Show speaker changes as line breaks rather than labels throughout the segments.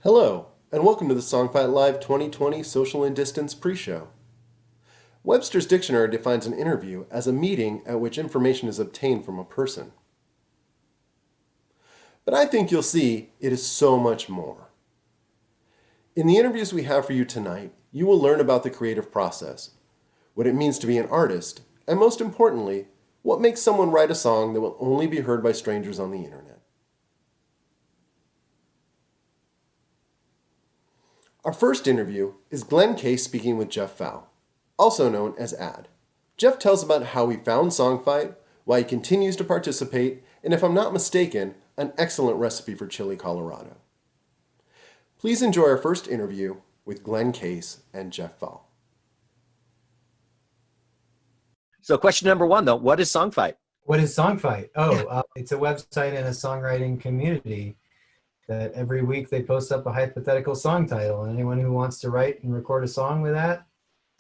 Hello, and welcome to the Songfight Live 2020 Social and Distance pre-show. Webster's Dictionary defines an interview as a meeting at which information is obtained from a person. But I think you'll see it is so much more. In the interviews we have for you tonight, you will learn about the creative process, what it means to be an artist, and most importantly, what makes someone write a song that will only be heard by strangers on the internet. Our first interview is Glenn Case speaking with Jeff Fow, also known as Ad. Jeff tells about how he found Songfight, why he continues to participate, and if I'm not mistaken, an excellent recipe for chili Colorado. Please enjoy our first interview with Glenn Case and Jeff Fow.
So question number one, though, what is Songfight?
What is Songfight? It's a website and a songwriting community that every week they post up a hypothetical song title. And anyone who wants to write and record a song with that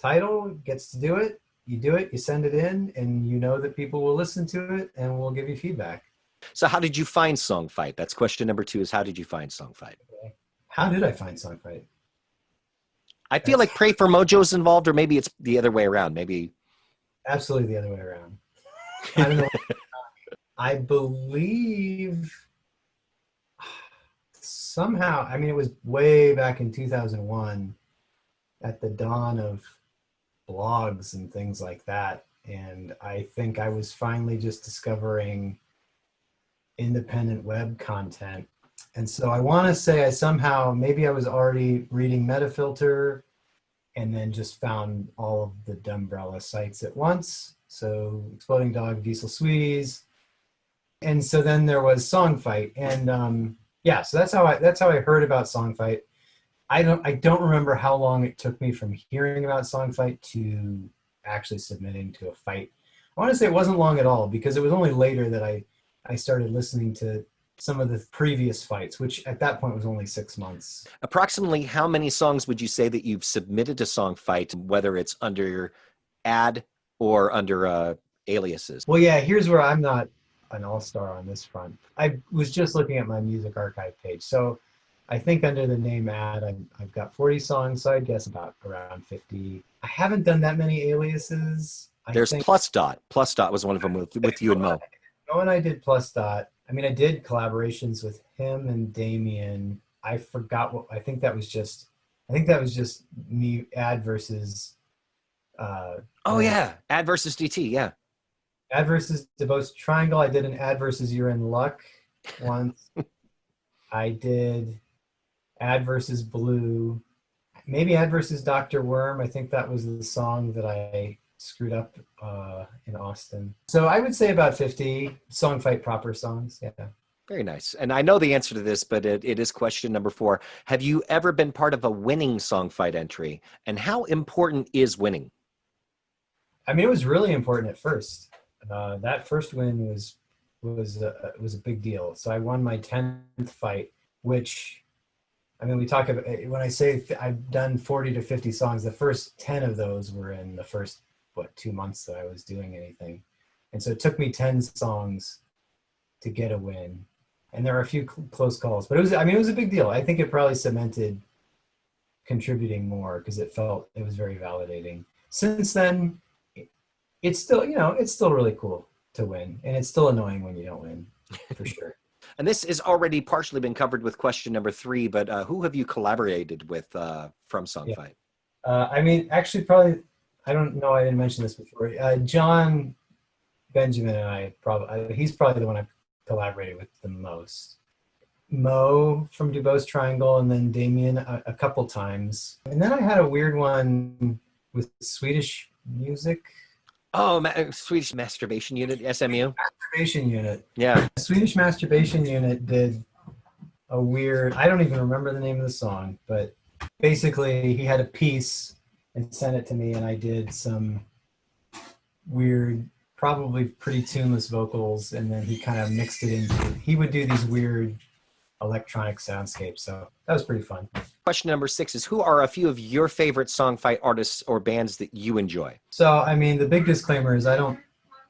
title gets to do it. You do it, you send it in, and you know that people will listen to it and will give you feedback.
So how did you find Songfight? That's question number two, is how did you find Songfight?
Okay. How did I find Songfight?
I feel like Pray for Mojo's involved, or maybe it's the other way around. Maybe.
Absolutely the other way around. I don't know. I believe somehow, it was way back in 2001 at the dawn of blogs and things like that. And I think I was finally just discovering independent web content. And so I want to say maybe I was already reading Metafilter and then just found all of the Dumbrella sites at once. So Exploding Dog, Diesel Sweeties. And so then there was Songfight. And so that's how I heard about Songfight. I don't remember how long it took me from hearing about Songfight to actually submitting to a fight. I want to say it wasn't long at all, because it was only later that I started listening to some of the previous fights, which at that point was only 6 months.
Approximately how many songs would you say that you've submitted to Songfight, whether it's under Ad or under aliases?
Well, yeah, here's where I'm not an all-star on this front. I was just looking at my music archive page. So I think under the name Ad, I've got 40 songs, so I'd guess around 50. I haven't done that many aliases.
There's Plus Dot. Plus Dot was one of them with you and Mo.
When I did Plus Dot, I did collaborations with him and Damien. I forgot I think that was just me, Ad versus
Ad versus DT, yeah.
Ad versus DeBose Triangle. I did an Ad versus You're in Luck once. I did Ad versus Blue. Maybe Ad versus Dr. Worm. I think that was the song that I screwed up in Austin. So I would say about 50 Songfight proper songs. Yeah.
Very nice. And I know the answer to this, but it is question number 4. Have you ever been part of a winning Songfight entry? And how important is winning?
It was really important at first. That first win was a big deal. So I won my 10th fight, which, we talk about, when I say I've done 40 to 50 songs, the first 10 of those were in the first 2 months that I was doing anything. And so it took me 10 songs to get a win. And there are a few close calls, but it was a big deal. I think it probably cemented contributing more because it was very validating. Since then, it's still really cool to win, and it's still annoying when you don't win, for sure.
And this has already partially been covered with question number 3, but who have you collaborated with from Songfight?
Yeah. Actually, probably, I don't know, I didn't mention this before. John Benjamin and I, he's probably the one I've collaborated with the most. Mo from DuBose Triangle, and then Damien a couple times. And then I had a weird one with Swedish Music.
Oh, Swedish Masturbation Unit, SMU?
Masturbation Unit.
Yeah.
Swedish Masturbation Unit did a weird, I don't even remember the name of the song, but basically he had a piece and sent it to me, and I did some weird, probably pretty tuneless vocals, and then he kind of mixed it he would do these weird electronic soundscapes, so that was pretty fun.
Question number 6 is, who are a few of your favorite Songfight artists or bands that you enjoy?
So, the big disclaimer is I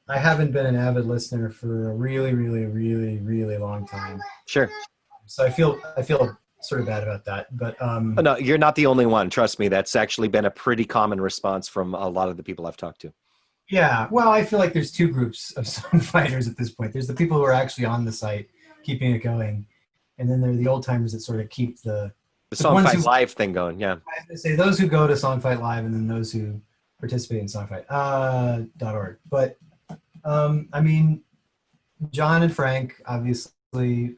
haven't been an avid listener for a really, really, really, really long time.
Sure.
So I feel sort of bad about that. But
Oh, no, you're not the only one. Trust me, that's actually been a pretty common response from a lot of the people I've talked to.
yeah, well, I feel like there's two groups of song fighters at this point. There's the people who are actually on the site, keeping it going, and then there are the old timers that sort of keep
The
the ones who,
Songfight Live thing going, yeah.
I was gonna say, those who go to Songfight Live, and then those who participate in Songfight.org. But I mean, John and Frank, obviously,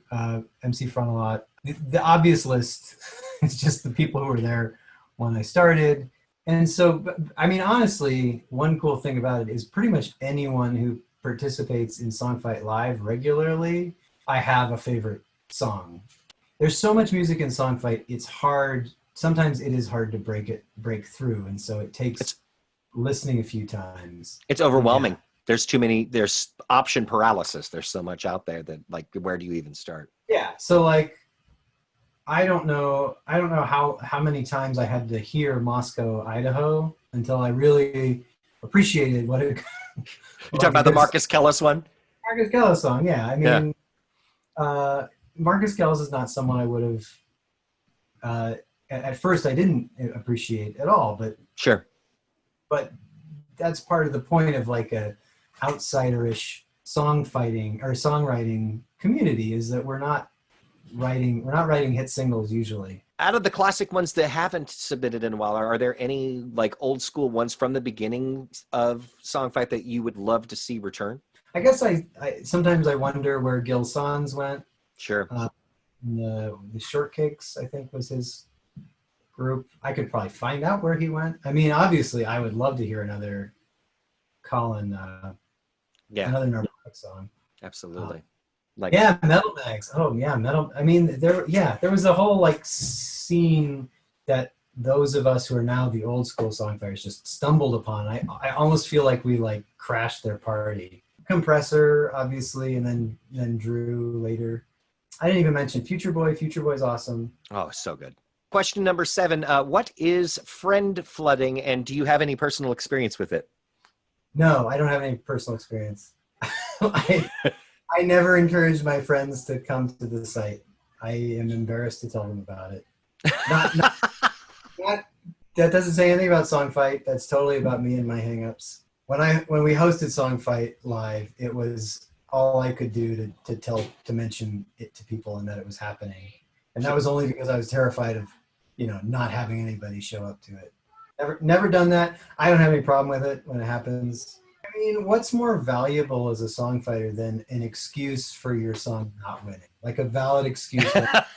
MC Frontalot. The obvious list is just the people who were there when I started. And so, I mean, honestly, one cool thing about it is pretty much anyone who participates in Songfight Live regularly, I have a favorite song. There's so much music in Songfight, it's hard. Sometimes it is hard to break through. And so it takes listening a few times.
It's overwhelming. Yeah. There's too many, there's option paralysis. There's so much out there that, like, where do you even start?
Yeah. So, like, I don't know how many times I had to hear Moscow, Idaho until I really appreciated what it.
You talking about the Marcus Kellis one?
Marcus Kellis song, yeah. I mean, Marcus Kellis is not someone I would have. At first, I didn't appreciate at all, but
sure.
But that's part of the point of like a outsiderish songwriting community, is that we're not writing hit singles usually.
Out of the classic ones that haven't submitted in a while, are there any like old school ones from the beginning of Songfight that you would love to see return?
I guess I sometimes I wonder where Gil Sans went.
Sure.
The Shortcakes, I think, was his group. I could probably find out where he went. I mean, obviously, I would love to hear another Colin, another Narcotic song.
Absolutely.
Metal Bags. Oh yeah, metal. I mean, there was a whole like scene that those of us who are now the old school songfighters just stumbled upon. I almost feel like we like crashed their party. Compressor, obviously, and then Drew later. I didn't even mention Future Boy. Future Boy's awesome.
Oh, so good. Question number 7. What is friend flooding, and do you have any personal experience with it?
No, I don't have any personal experience. I never encourage my friends to come to the site. I am embarrassed to tell them about it. Not that doesn't say anything about Songfight. That's totally about me and my hangups. When we hosted Songfight Live, it was all I could do to mention it to people and that it was happening. And that was only because I was terrified of, not having anybody show up to it. Never done that. I don't have any problem with it when it happens. I mean, what's more valuable as a songfighter than an excuse for your song not winning? Like a valid excuse that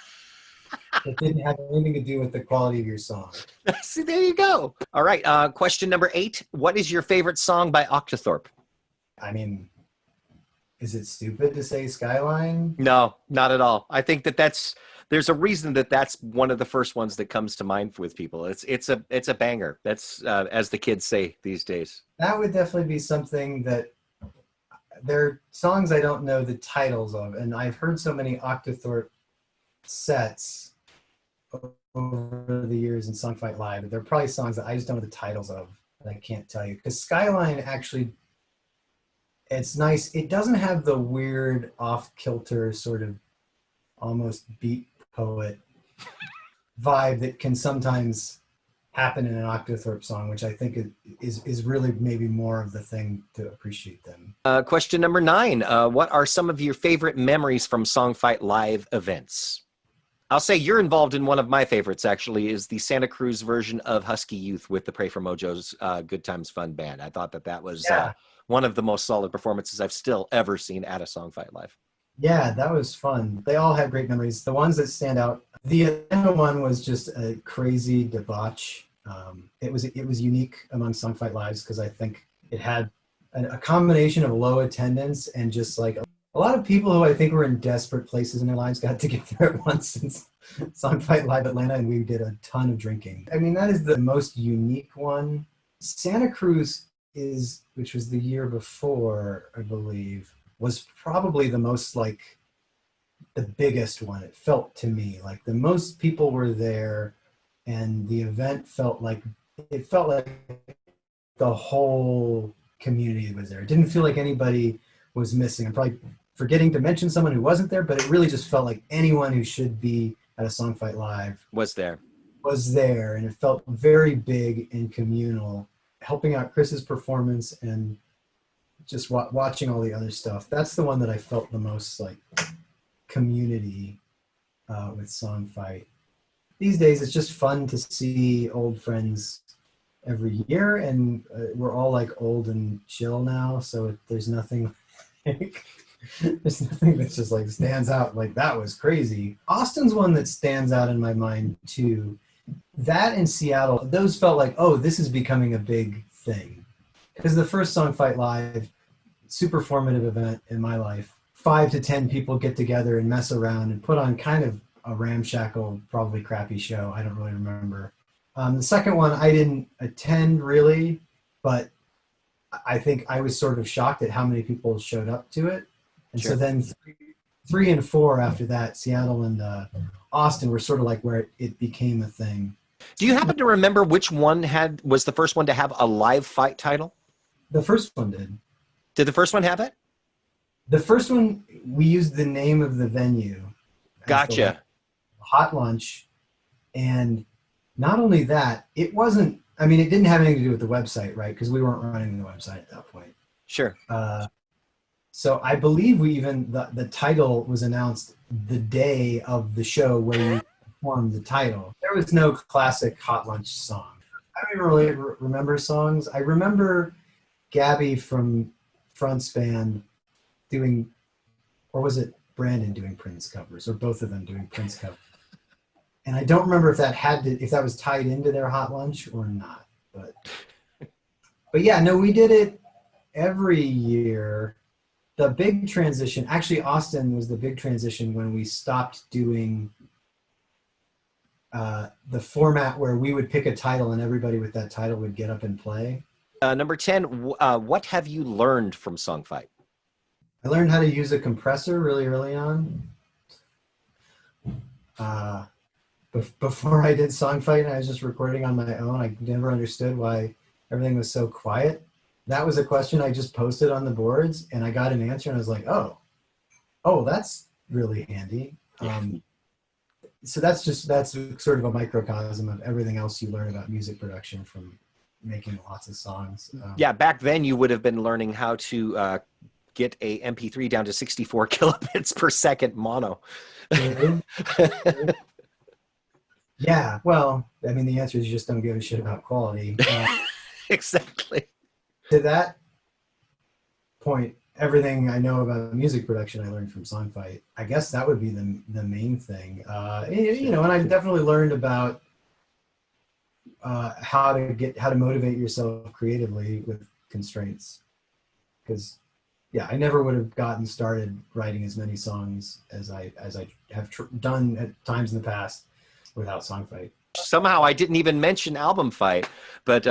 didn't have anything to do with the quality of your song.
See, there you go. All right. Question number 8. What is your favorite song by Octothorpe?
I mean, is it stupid to say Skyline?
No, not at all. I think there's a reason that's one of the first ones that comes to mind with people. It's a banger. That's as the kids say these days.
That would definitely be something that they're songs I don't know the titles of, and I've heard so many Octothorpe sets over the years in Songfight Live, but there are probably songs that I just don't know the titles of that I can't tell you. Because Skyline actually, it's nice. It doesn't have the weird off-kilter sort of almost beat poet vibe that can sometimes happen in an Octothorpe song, which I think is really maybe more of the thing to appreciate them.
Question number 9. What are some of your favorite memories from Songfight Live events? I'll say you're involved in one of my favorites, actually, is the Santa Cruz version of Husky Youth with the Pray for Mojo's Good Times Fun Band. I thought that was one of the most solid performances I've still ever seen at a Songfight Live.
Yeah, that was fun. They all had great memories. The ones that stand out, the Atlanta one was just a crazy debauch. It was unique among Songfight Lives because I think it had a combination of low attendance and just like a lot of people who I think were in desperate places in their lives got together at once since Songfight Live Atlanta, and we did a ton of drinking. I mean, that is the most unique one. Santa Cruz which was the year before, I believe, was probably the most like the biggest one. It felt to me like the most people were there, and the event felt like the whole community was there. It didn't feel like anybody was missing. I'm probably forgetting to mention someone who wasn't there, but it really just felt like anyone who should be at a Song Fight Live
Was there?
was there, and it felt very big and communal, helping out Chris's performance and just watching all the other stuff. That's the one that I felt the most like community with Song Fight. These days, it's just fun to see old friends every year, and we're all like old and chill now, so there's nothing like, there's nothing that just like stands out like that was crazy. Austin's one that stands out in my mind too. That in Seattle, those felt like, oh, this is becoming a big thing, because the first Song Fight Live, super formative event in my life. 5 to 10 people get together and mess around and put on kind of a ramshackle, probably crappy show. I don't really remember. The second one I didn't attend really, but I think I was sort of shocked at how many people showed up to it. And
Sure.
so then 3 and 4 after that, Seattle and Austin were sort of like where it became a thing.
Do you happen to remember which one was the first one to have a live fight title?
The first one did.
Did the first one have it?
The first one, we used the name of the venue.
Gotcha.
Hot Lunch. And not only that, it wasn't, I mean, it didn't have anything to do with the website, right? Because we weren't running the website at that point.
Sure.
So I believe we even, the title was announced the day of the show where you performed the title. There was no classic Hot Lunch song. I don't even really remember songs. I remember Gabby from Front's band doing, or was it Brandon doing Prince covers, or both of them doing Prince covers? And I don't remember if that was tied into their Hot Lunch or not. But yeah, no, we did it every year. The big transition, actually Austin was the big transition when we stopped doing the format where we would pick a title and everybody with that title would get up and play.
Number 10, what have you learned from Song Fight?
I learned how to use a compressor really early on. Before I did Song Fight and I was just recording on my own, I never understood why everything was so quiet. That was a question I just posted on the boards and I got an answer and I was like, oh, that's really handy.
Yeah.
So that's sort of a microcosm of everything else you learn about music production from making lots of songs.
Yeah, back then you would have been learning how to get a MP3 down to 64 kilobits per second mono.
Yeah, well, I mean, the answer is you just don't give a shit about quality.
Exactly.
To that point, everything I know about music production I learned from Song Fight. I guess that would be the main thing. And I definitely learned about how to motivate yourself creatively with constraints. Because yeah, I never would have gotten started writing as many songs as I have done at times in the past without Song Fight.
Somehow I didn't even mention Album Fight, but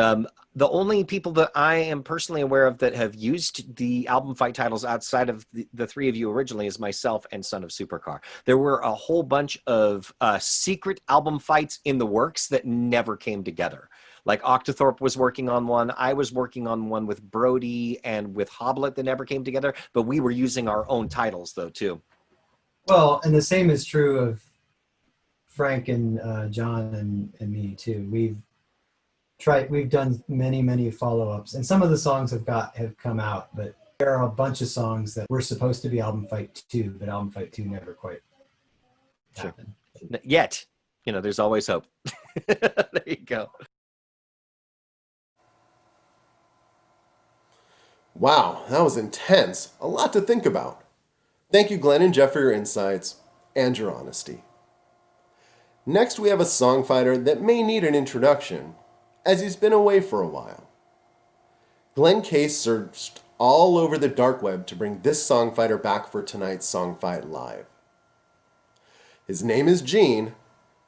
the only people that I am personally aware of that have used the Album Fight titles outside of the three of you originally is myself and Son of Supercar. There were a whole bunch of secret album fights in the works that never came together. Like Octothorpe was working on one. I was working on one with Brody and with Hoblet that never came together, but we were using our own titles though too.
Well, and the same is true of Frank and John and me too. We've done many follow-ups, and some of the songs have come out, but there are a bunch of songs that were supposed to be Album Fight 2, but Album Fight 2 never quite happened.
Yet, there's always hope. There you go.
Wow, that was intense. A lot to think about. Thank you, Glenn and Jeff, for your insights and your honesty. Next, we have a songfighter that may need an introduction, as he's been away for a while. Glenn Case searched all over the dark web to bring this songfighter back for tonight's Songfight Live. His name is Gene,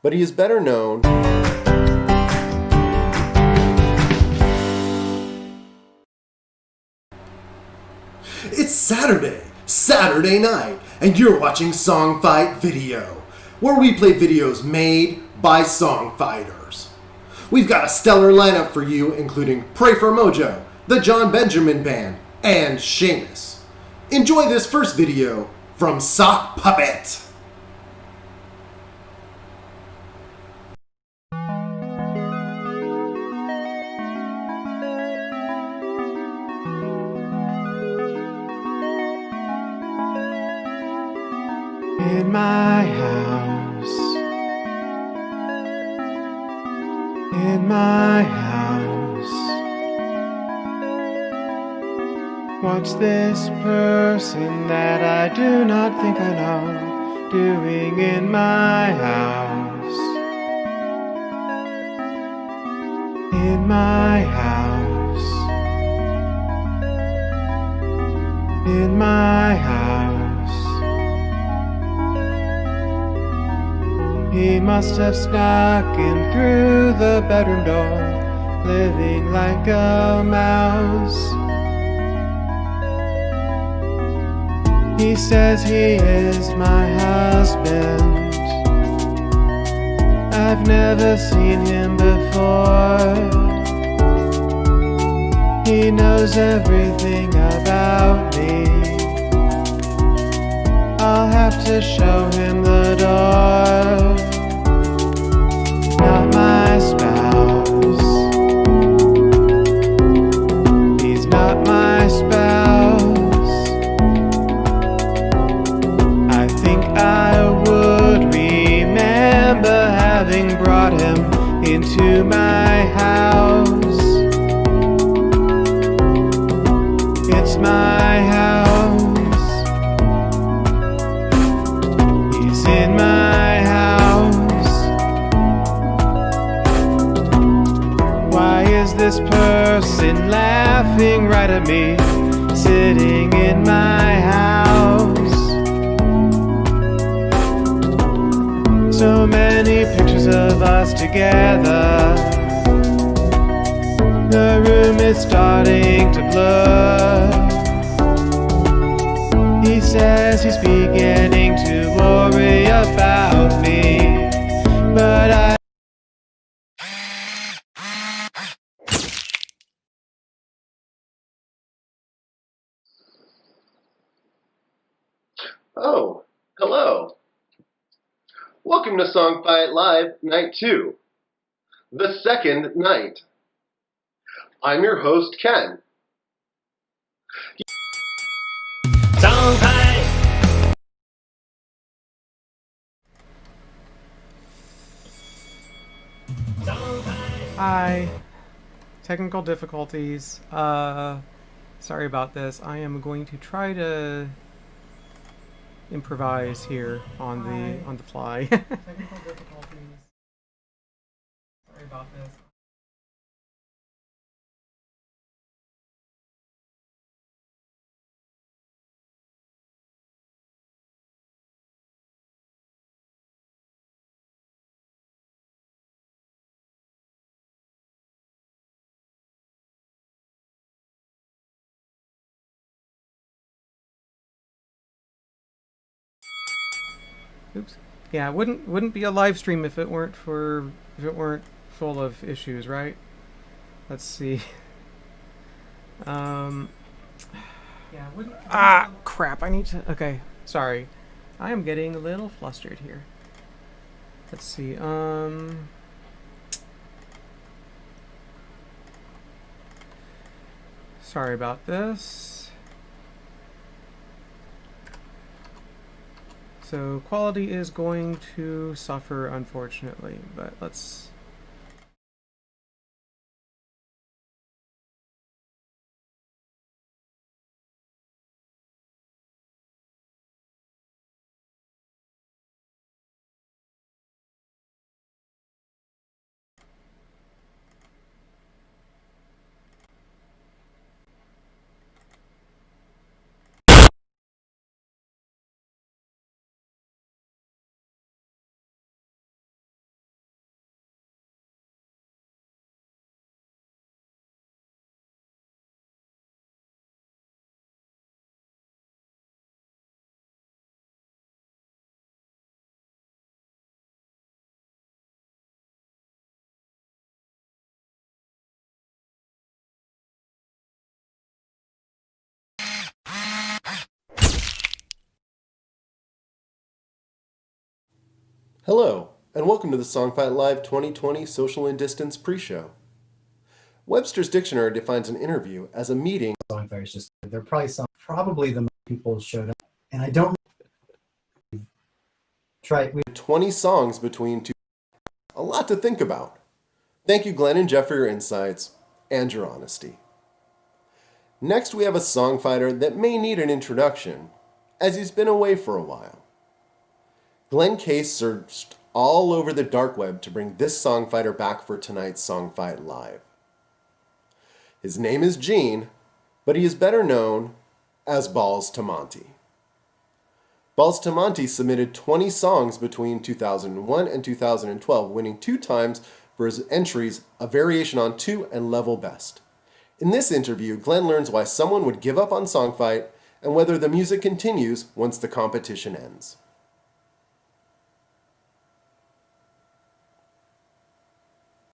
but he is better known It's Saturday night, and you're watching Songfight Video, where we play videos made by songfighters. We've got a stellar lineup for you, including Pray for Mojo, the John Benjamin Band, and Seamus. Enjoy this first video from Sock Puppet.
in my house, in my house. What's this person that I do not think I know doing in my house, in my house, in my house? He must have snuck in through the bedroom door, living like a mouse. He says he is my husband. I've never seen him before. He knows everything about me. I'll have to show him the door. Not my spouse. He's not my spouse. I think I would remember having brought him into my house. It's my house. He's in my house. Why is this person laughing right at me, sitting in my house? So many pictures of us together. The room is starting to blur. He says he's beginning to worry about me, but I
Oh, hello. Welcome to Song Fight Live Night 2, the second night. I'm your host, Ken.
Song fight.
Hi. Technical difficulties. Sorry about this. I am going to try to improvise here on the fly. Technical difficulties. Sorry about this. Oops. Yeah, it wouldn't be a live stream if it weren't full of issues, right? Let's see. Yeah, crap. I need to. Okay, sorry. I am getting a little flustered here. Let's see. Sorry about this. So quality is going to suffer, unfortunately, but let's.
Hello, and welcome to the Song Fight Live 2020 Social and Distance pre-show. Webster's Dictionary defines an interview as a meeting.
Songfire is just, they're probably the most people showed up. And I don't Try.
20 songs between two. A lot to think about. Thank you, Glenn and Jeff, for your insights and your honesty. Next, we have a songfighter that may need an introduction, as he's been away for a while. Glenn Case searched all over the dark web to bring this songfighter back for tonight's Songfight Live. His name is Gene, but he is better known as Balls to Monty. Balls to Monty submitted 20 songs between 2001 and 2012, winning 2 times for his entries A Variation on 2 and Level Best. In this interview, Glenn learns why someone would give up on Songfight and whether the music continues once the competition ends.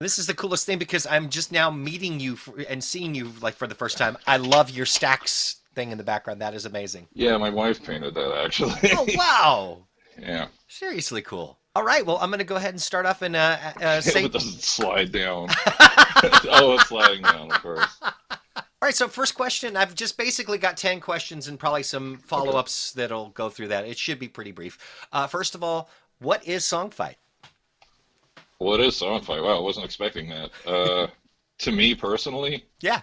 This is the coolest thing because I'm just now meeting you and seeing you like for the first time. I love your stacks thing in the background. That is amazing.
Yeah, my wife painted that actually.
Oh, wow.
Yeah.
Seriously cool. All right, well, I'm going to go ahead and start off and say...
It doesn't slide down. Oh, it's sliding down, of course.
All right, so first question. I've just basically got 10 questions and probably some follow-ups that'll go through that. It should be pretty brief. First of all, what is Songfight?
Well, it is Songfight. Wow, I wasn't expecting that. To me personally,
Yeah.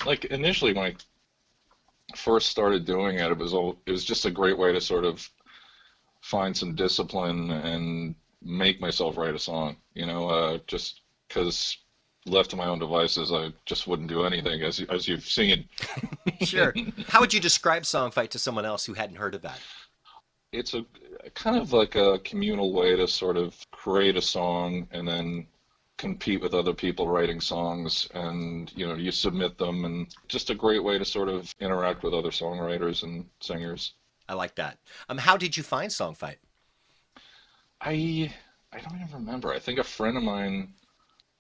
like initially when I first started doing it, it was just a great way to sort of find some discipline and make myself write a song. You know, just because left to my own devices, I just wouldn't do anything, as you've seen.
Sure. How would you describe Songfight to someone else who hadn't heard of that?
It's a kind of like a communal way to sort of create a song and then compete with other people writing songs, and you submit them, and just a great way to sort of interact with other songwriters and singers.
I like that. How did you find Songfight?
I don't even remember. I think a friend of mine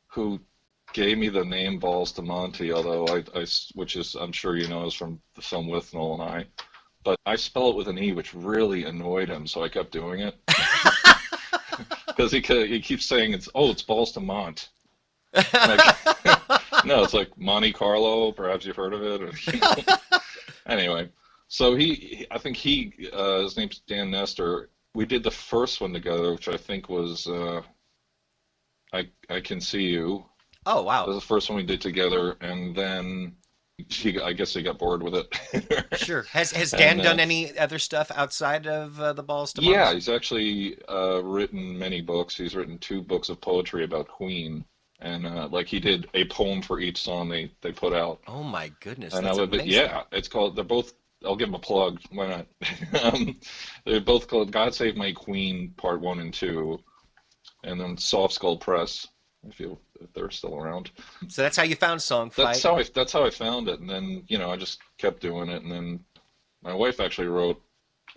who gave me the name Balls to Monty, although which is, I'm sure you know, is from the film with Noel and I, but I spell it with an E, which really annoyed him, so I kept doing it. Because he keeps saying it's Balls to Mont. Like, no, it's like Monte Carlo. Perhaps you've heard of it. Or, Anyway, so I think his name's Dan Nestor. We did the first one together, which I think was I Can See You.
Oh, wow.
That was the first one we did together, and then I guess he got bored with it.
Sure. Has Dan done any other stuff outside of the Balls to Monty?
Yeah, he's actually written many books. He's written 2 books of poetry about Queen, and like he did a poem for each song they put out.
Oh my goodness,
And
that's amazing.
yeah, it's called. They're both. I'll give them a plug. Why not? They're both called "God Save My Queen" Part 1 and 2, and then Soft Skull Press. If they're still around.
So that's how you found Songfight.
That's how I found it, and then I just kept doing it, and then my wife actually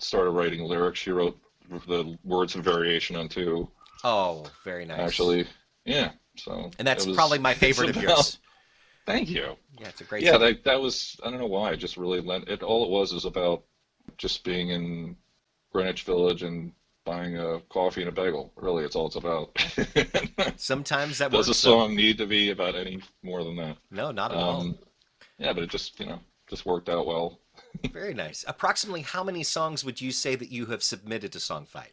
started writing lyrics. She wrote the words of Variation on 2.
Oh, very nice.
Actually, yeah. So.
And that's probably my favorite of yours.
Thank you.
Yeah, it's a great.
Yeah, that was. I don't know why. I just really lent it. All it was about just being in Greenwich Village and buying a coffee and a bagel. Really, it's all it's about.
Sometimes that
does
works.
a song need to be about any more than that?
No, not at all.
Yeah, but it just just worked out well.
Very nice. Approximately how many songs would you say that you have submitted to Songfight?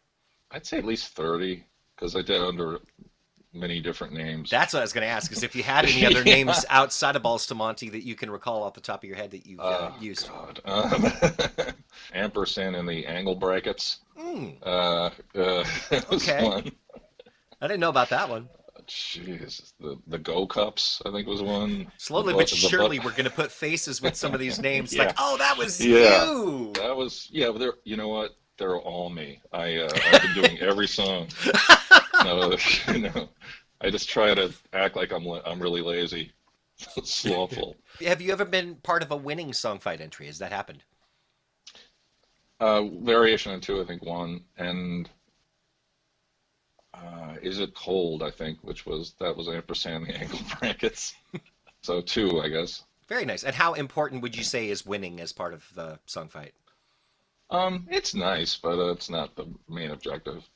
I'd say at least 30, because I did under many different names.
That's what I was going to ask, is if you had any other names outside of Balls to Monty that you can recall off the top of your head that you've used.
God. Ampersand and the angle brackets.
Okay.
One.
I didn't know about that one.
Jeez, the Go Cups, I think was one.
Slowly but surely, we're going to put faces with some of these names.
Yeah.
Like, oh, that was
Yeah.
you.
That was, yeah, but you know what? They're all me. I've been doing every song. No, I just try to act like I'm really lazy, slothful.
Have you ever been part of a winning Songfight entry? Has that happened?
Variation on 2, I think, won, and Is It Cold, I think, that was Ampersand the angle brackets. So 2, I guess.
Very nice. And how important would you say is winning as part of the Songfight?
It's nice, but it's not the main objective.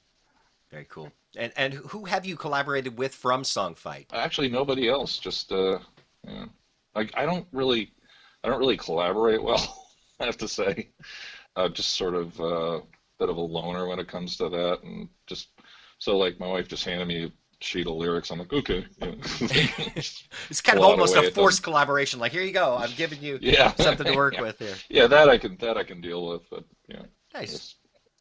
Very cool. And who have you collaborated with from Songfight?
Actually, nobody else. Just like I don't really collaborate well. I have to say, just sort of bit of a loner when it comes to that, and just so like my wife just handed me a sheet of lyrics. I'm like, okay, yeah.
It's kind of
Plot
almost a
away at them.
forced collaboration. Like, here you go. I'm giving you
Yeah,
something to work
yeah,
with here.
yeah. That I can deal with, but yeah,
Nice.
just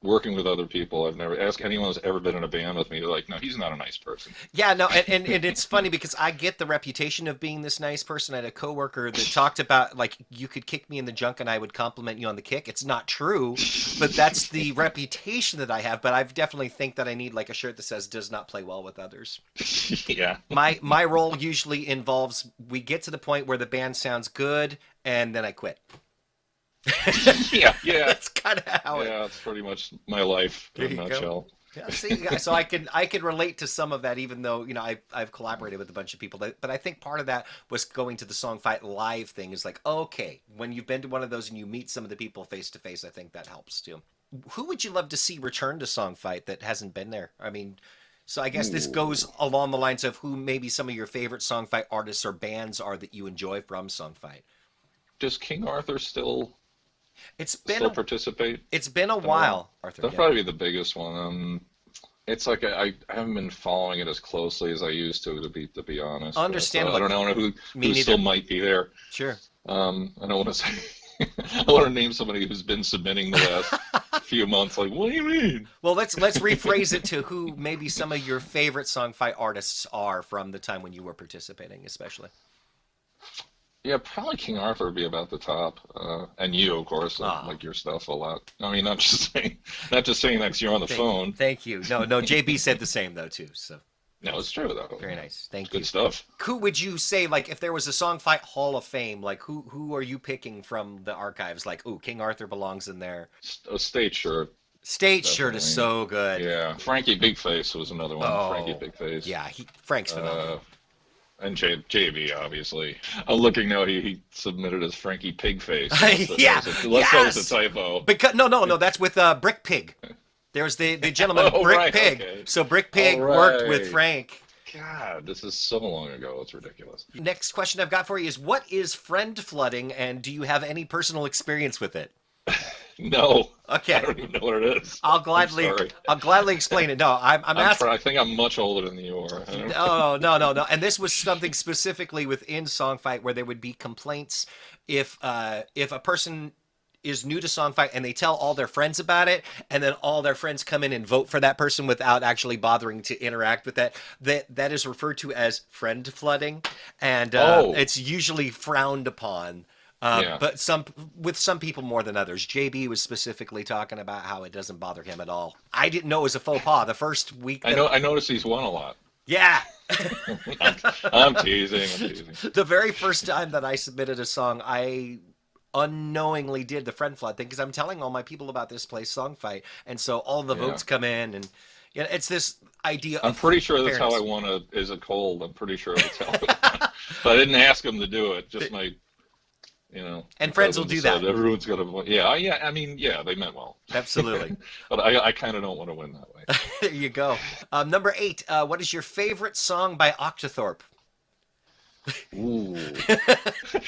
working with other people. I've never asked anyone who's ever been in a band with me. They're like, no, he's not a nice person.
Yeah, no, and it's funny because I get the reputation of being this nice person. I had a coworker that talked about like you could kick me in the junk and I would compliment you on the kick. It's not true, but that's the reputation that I have. But I definitely think that I need like a shirt that says "does not play well with others."
Yeah,
My role usually involves we get to the point where the band sounds good and then I quit.
yeah.
That's kind of how it.
Yeah, it's pretty much my life
There
in a
you go.
nutshell.
Yeah, see, yeah, so I can relate to some of that, even though I've collaborated with a bunch of people. But I think part of that was going to the Song Fight Live thing. Is like, okay, when you've been to one of those and you meet some of the people face to face, I think that helps too. Who would you love to see return to Song Fight that hasn't been there? I mean, so I guess this goes
Ooh.
along the lines of who maybe some of your favorite Song Fight artists or bands are that you enjoy from Song Fight.
Does King Arthur still
It's been
still
a,
participate
it's been a
at all?
while, Arthur.
That'd
Yeah,
probably be the biggest one. It's like I haven't been following it as closely as I used to be honest. So I
understandable.
don't know who
Me
who
neither.
still might be there.
Sure.
I don't want to say. I want to name somebody who's been submitting the last few months. Like, what do you mean?
Well, let's rephrase it to who maybe some of your favorite Song Fight artists are from the time when you were participating, especially.
Yeah, probably King Arthur would be about the top, and you, of course,
Ah,
like your stuff a lot. I mean, not just saying that 'cause you're on the phone.
thank you. No, JB said the same though too. So
No, it's true though.
very nice.
It's
Thank
good
you.
stuff.
Who would you say like if there was a Song Fight Hall of Fame, like who are you picking from the archives? Like, ooh, King Arthur belongs in there.
A state shirt,
State Shirt is
definitely.
so good.
Yeah, Frankie Big Face was another one. Frankie
Oh,
Big Face.
yeah, Frank's
Uh,
phenomenal.
and JB, obviously. I'm looking now. He submitted as Frankie Pigface.
Yeah,
Unless that was a
yes.
typo.
Because no, that's with Brick Pig. There's the gentleman
Oh,
Brick
right.
Pig.
Okay.
So Brick
All
Pig worked with
right.
Frank.
God, this is so long ago. It's ridiculous.
Next question I've got for you is what is friend flooding and do you have any personal experience with it?
No, I
Okay.
don't even know what it is.
I'll
I'm
gladly
sorry.
I'll gladly explain it. No, I'm asking
I think I'm much older than you are. I don't-
no. And this was something specifically within Songfight where there would be complaints if a person is new to Songfight and they tell all their friends about it, and then all their friends come in and vote for that person without actually bothering to interact with that is referred to as friend flooding, and
Oh,
it's usually frowned upon.
yeah.
But some people more than others. JB was specifically talking about how it doesn't bother him at all. I didn't know it was a faux pas the first week
I
that
know. I noticed he's won a lot.
yeah.
I'm, I'm teasing. I'm teasing.
The very first time that I submitted a song, I unknowingly did the friend flood thing because I'm telling all my people about this place song fight, and so all the
Yeah.
votes come in, and yeah, it's this idea
I'm
of
pretty sure that's how I
fairness.
won a Is It Cold. I'm pretty sure that's how I won. But I didn't ask him to do it. Just my,
And
my
friends will
cousins
do that.
said everyone's gonna win. Yeah, yeah. I mean, yeah, they meant well.
Absolutely.
But I kind of don't want to win that way.
There you go. Number 8. What is your favorite song by Octothorpe?
Ooh.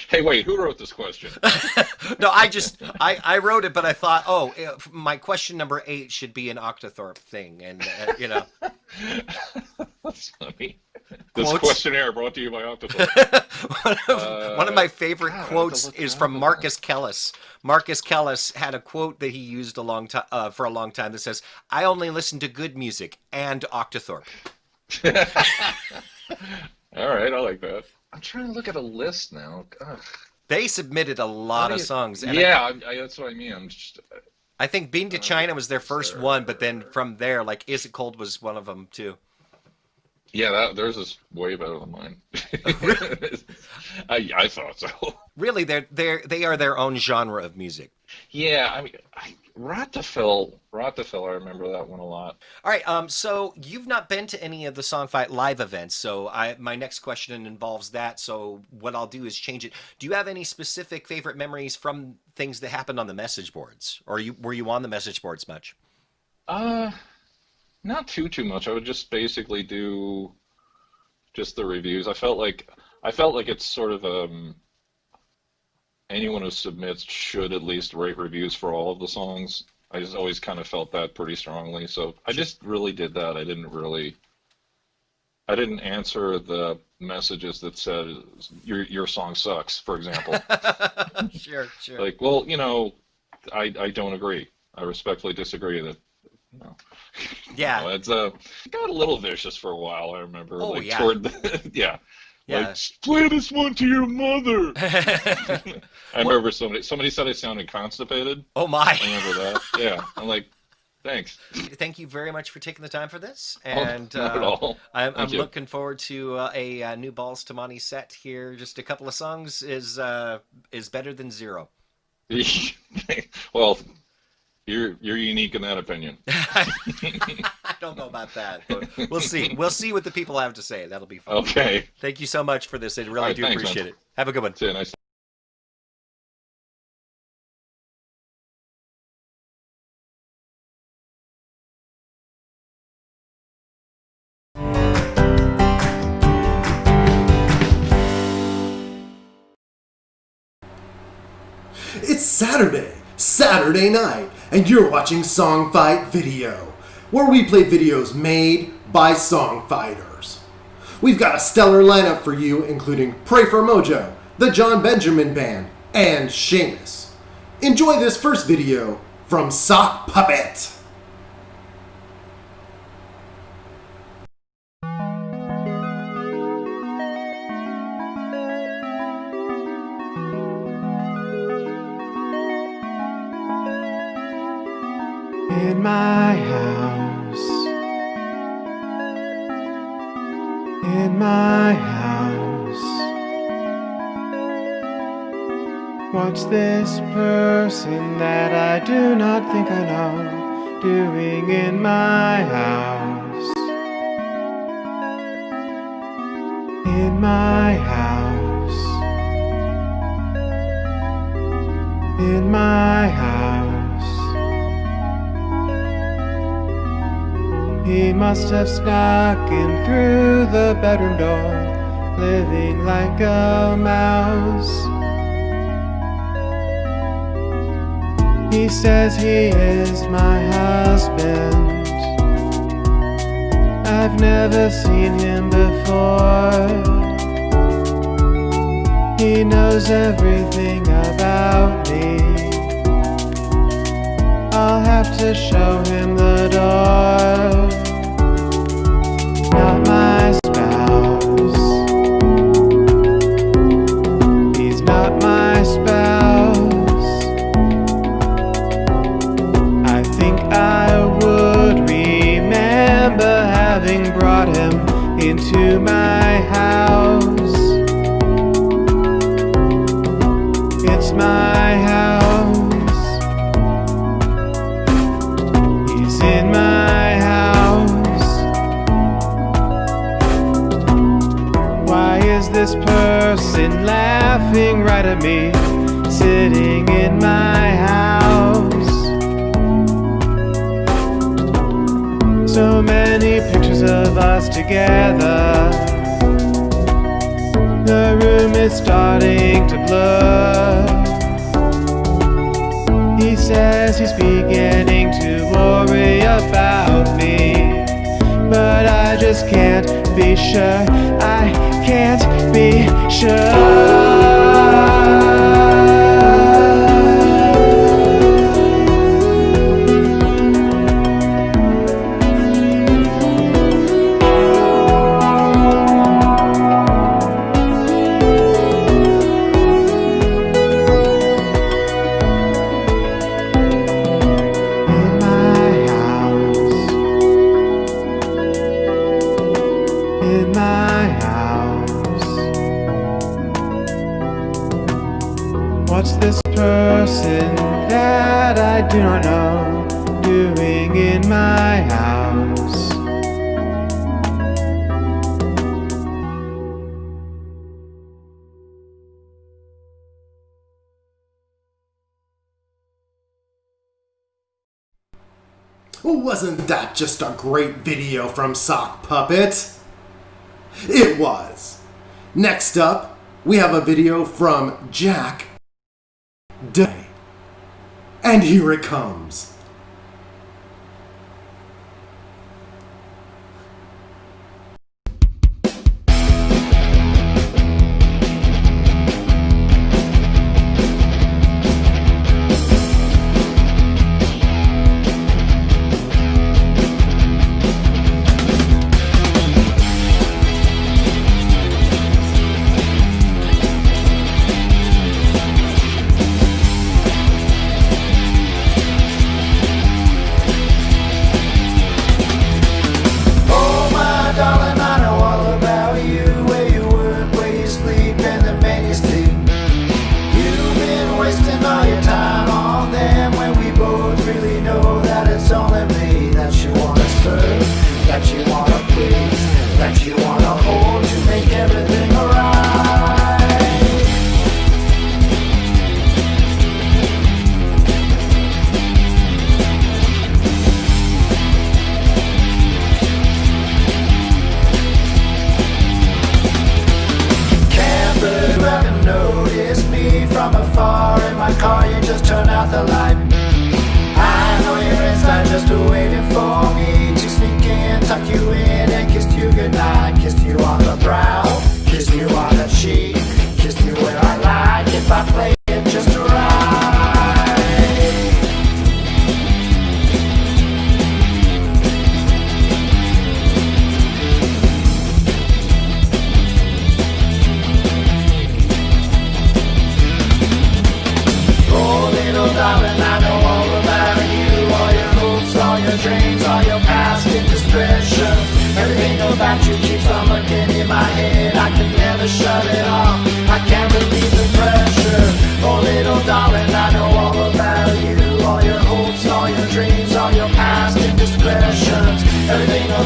Hey, wait, who wrote this question?
No, I wrote it, but I thought, my question number 8 should be an Octothorpe thing, and
That's funny. This
quotes.
questionnaire brought to you by Octopus.
One of my favorite
God, I have to
quotes
look
is
it
from
up.
Marcus Kellis. Marcus Kellis had a quote that he used a long time for a long time that says, "I only listen to good music and Octothorpe."
All right, I like that. I'm trying to look at a list now. Ugh.
They submitted a
How
lot
do
of
you-
songs, and
Yeah, that's what I mean. I'm just.
I think "Being to China" was their first
Sir.
one, but then from there, like "Is It Cold" was one of them too.
Yeah, theirs is way better than mine. I thought so.
Really, they are their own genre of music.
Yeah, I mean, Rottefill, I remember that one a lot.
All right, so you've not been to any of the Songfight live events, so my next question involves that. So what I'll do is change it. Do you have any specific favorite memories from things that happened on the message boards, or were you on the message boards much?
Uh, Not too much. I would just basically do just the reviews. I felt like it's sort of anyone who submits should at least write reviews for all of the songs. I just always kind of felt that pretty strongly. So I just really did that. I didn't answer the messages that said your song sucks, for example.
Sure, sure.
Like, well, I don't agree. I respectfully disagree that, you know,
Yeah.
it's it got a little vicious for a while. I remember,
Oh,
like
yeah.
toward the, yeah,
Yeah.
like play this one to your mother. I remember somebody said I sounded constipated.
Oh my.
I remember that. Yeah, I'm like, thanks.
Thank you very much for taking the time for this,
Oh,
and
not at all.
I'm
Thank you.
looking forward to a new Balls to Monty set here. Just a couple of songs is better than zero.
Well, you're unique in that opinion.
I don't know about that, but we'll see. We'll see what the people have to say. That'll be fun.
Okay.
Thank you so much for this. I really
All right,
do
thanks,
appreciate
man.
it. Have a good one.
See you. Nice.
It's Saturday night, and you're watching Song Fight Video, where we play videos made by song fighters. We've got a stellar lineup for you, including Pray for Mojo, the John Benjamin Band, and Seamus. Enjoy this first video from Sock Puppet.
In my house, in my house, what's this person that I do not think I know doing in my house? In my house, in my house. He must have snuck in through the bedroom door, living like a mouse. He says he is my husband. I've never seen him before. He knows everything about me. I'll have to show him the door. Not my spouse. He's not my spouse. I think I would remember having brought him into my house. It's my house. He's in my house. Why is this person laughing right at me, sitting in my house? So many pictures of us together. The room is starting to blur. He says he's beginning to worry about me, but I just can't be sure. I can't be sure. In my house, what's this person that I do not know doing in my house?
Wasn't that just a great video from Sock Puppet? It was. Next up, we have a video from Jack Day. And here it comes.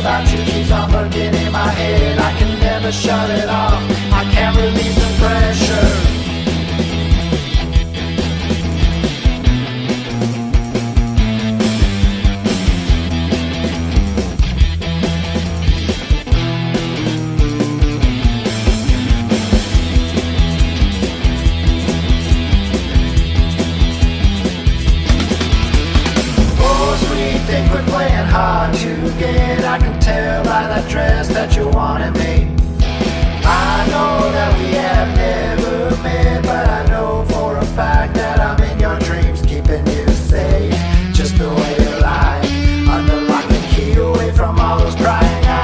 about you keeps on bugging in my head. I can never shut it off. I can't release the pressure. Think we're playing hard to get. I can tell by that dress that you wanted me. I know that we have never met, but I know for a fact that I'm in your dreams, keeping you safe, just the way you like, under lock and key, away from all those prying eyes.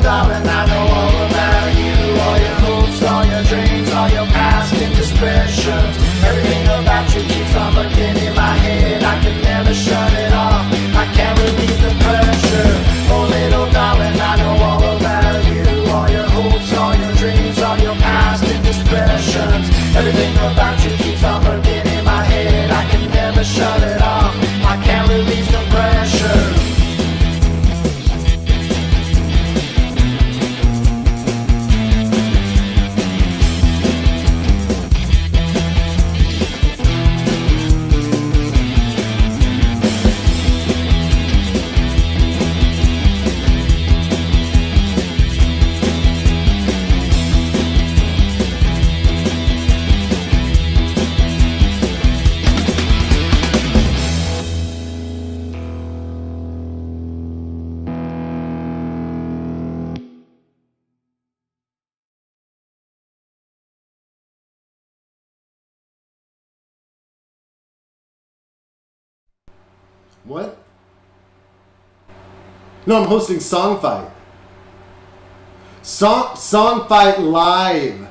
Darling, I know all about you, all your hopes, all your dreams, all your past indiscretions. Everything about you keeps on looking in my head. I can never shut it off. I can't release the pressure. Oh, little darling, I know all about you, all your hopes, all your dreams, all your past indiscretions. Everything about you keeps on looking in my head. I can never shut it off. I can't release the pressure.
What? No, I'm hosting Song Fight. Song Fight Live.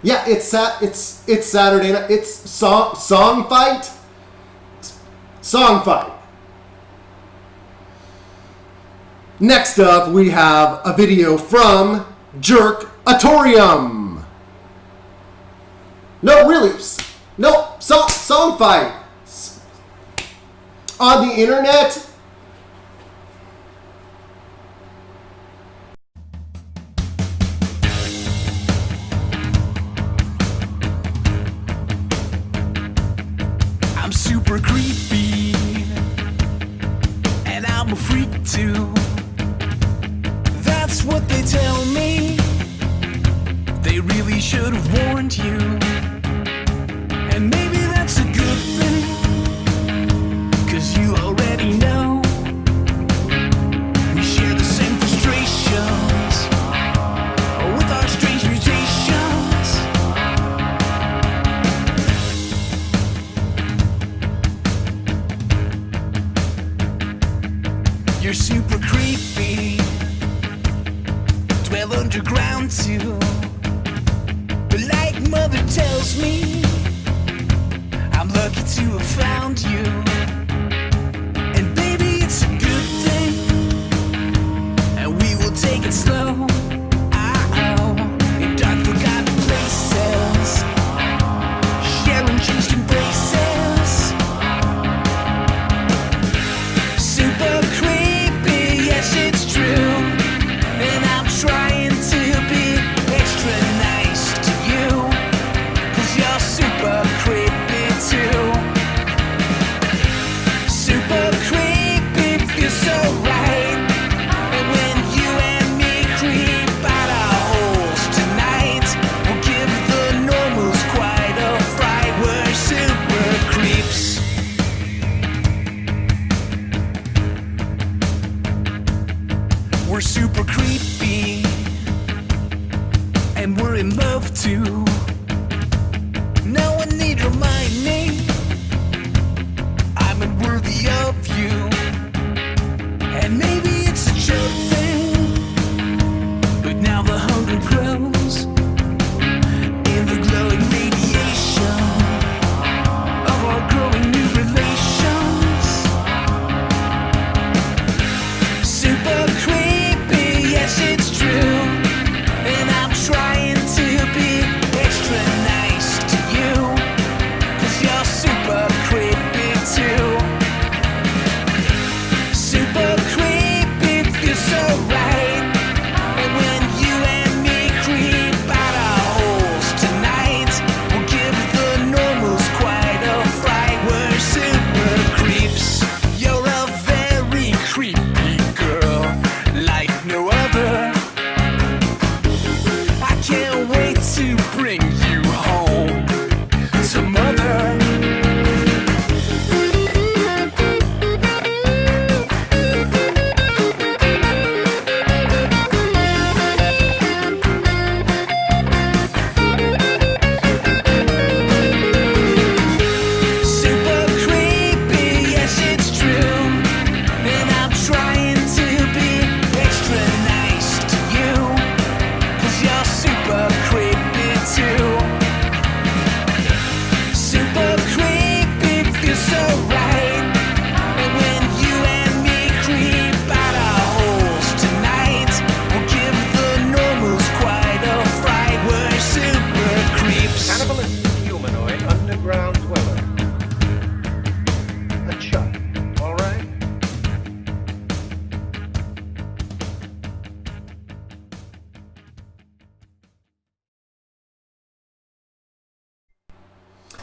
Yeah, it's Saturday night. It's Song Fight. Song Fight. Next up, we have a video from Jerk-atorium. No, really. No, Song Fight. On the internet.
I'm super creepy, and I'm a freak too. That's what they tell me. They really should have warned you. And maybe that's a good thing, 'cause you already know we share the same frustrations with our strange mutations. You're super creepy, dwell underground too. But like mother tells me, I'm lucky to have found you. And baby, it's a good thing, and we will take it slow. In dark forgotten places, sharing changed embraces. Super creepy, yes it's true. And I'm trying to be extra nice to you, 'cause you're super creepy too. Super creepy, feels so right. And when you and me creep out our holes tonight, we'll give the normals quite a fright. We're super creeps. We're super creepy, and we're in love too. No one need remind me I'm unworthy of you. And maybe it's a joke thing, but now the hunger grows in the glowing radiation of our growing new relations. Super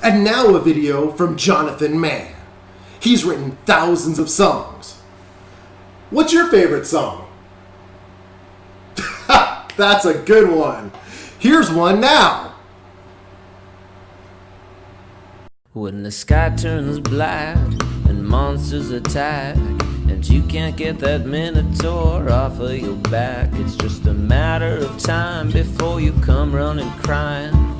And now a video from Jonathan Mann. He's written thousands of songs. What's your favorite song? That's a good one. Here's one now.
When the sky turns black and monsters attack, and you can't get that minotaur off of your back, it's just a matter of time before you come running crying,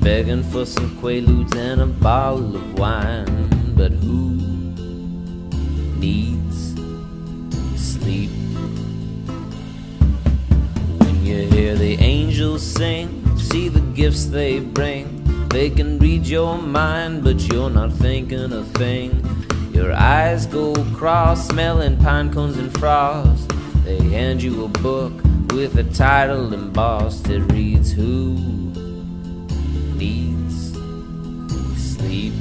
begging for some quaaludes and a bottle of wine. But who needs sleep? When you hear the angels sing, see the gifts they bring, they can read your mind, but you're not thinking a thing. Your eyes go cross, smelling pine cones and frost. They hand you a book with a title embossed. It reads, Who needs sleep?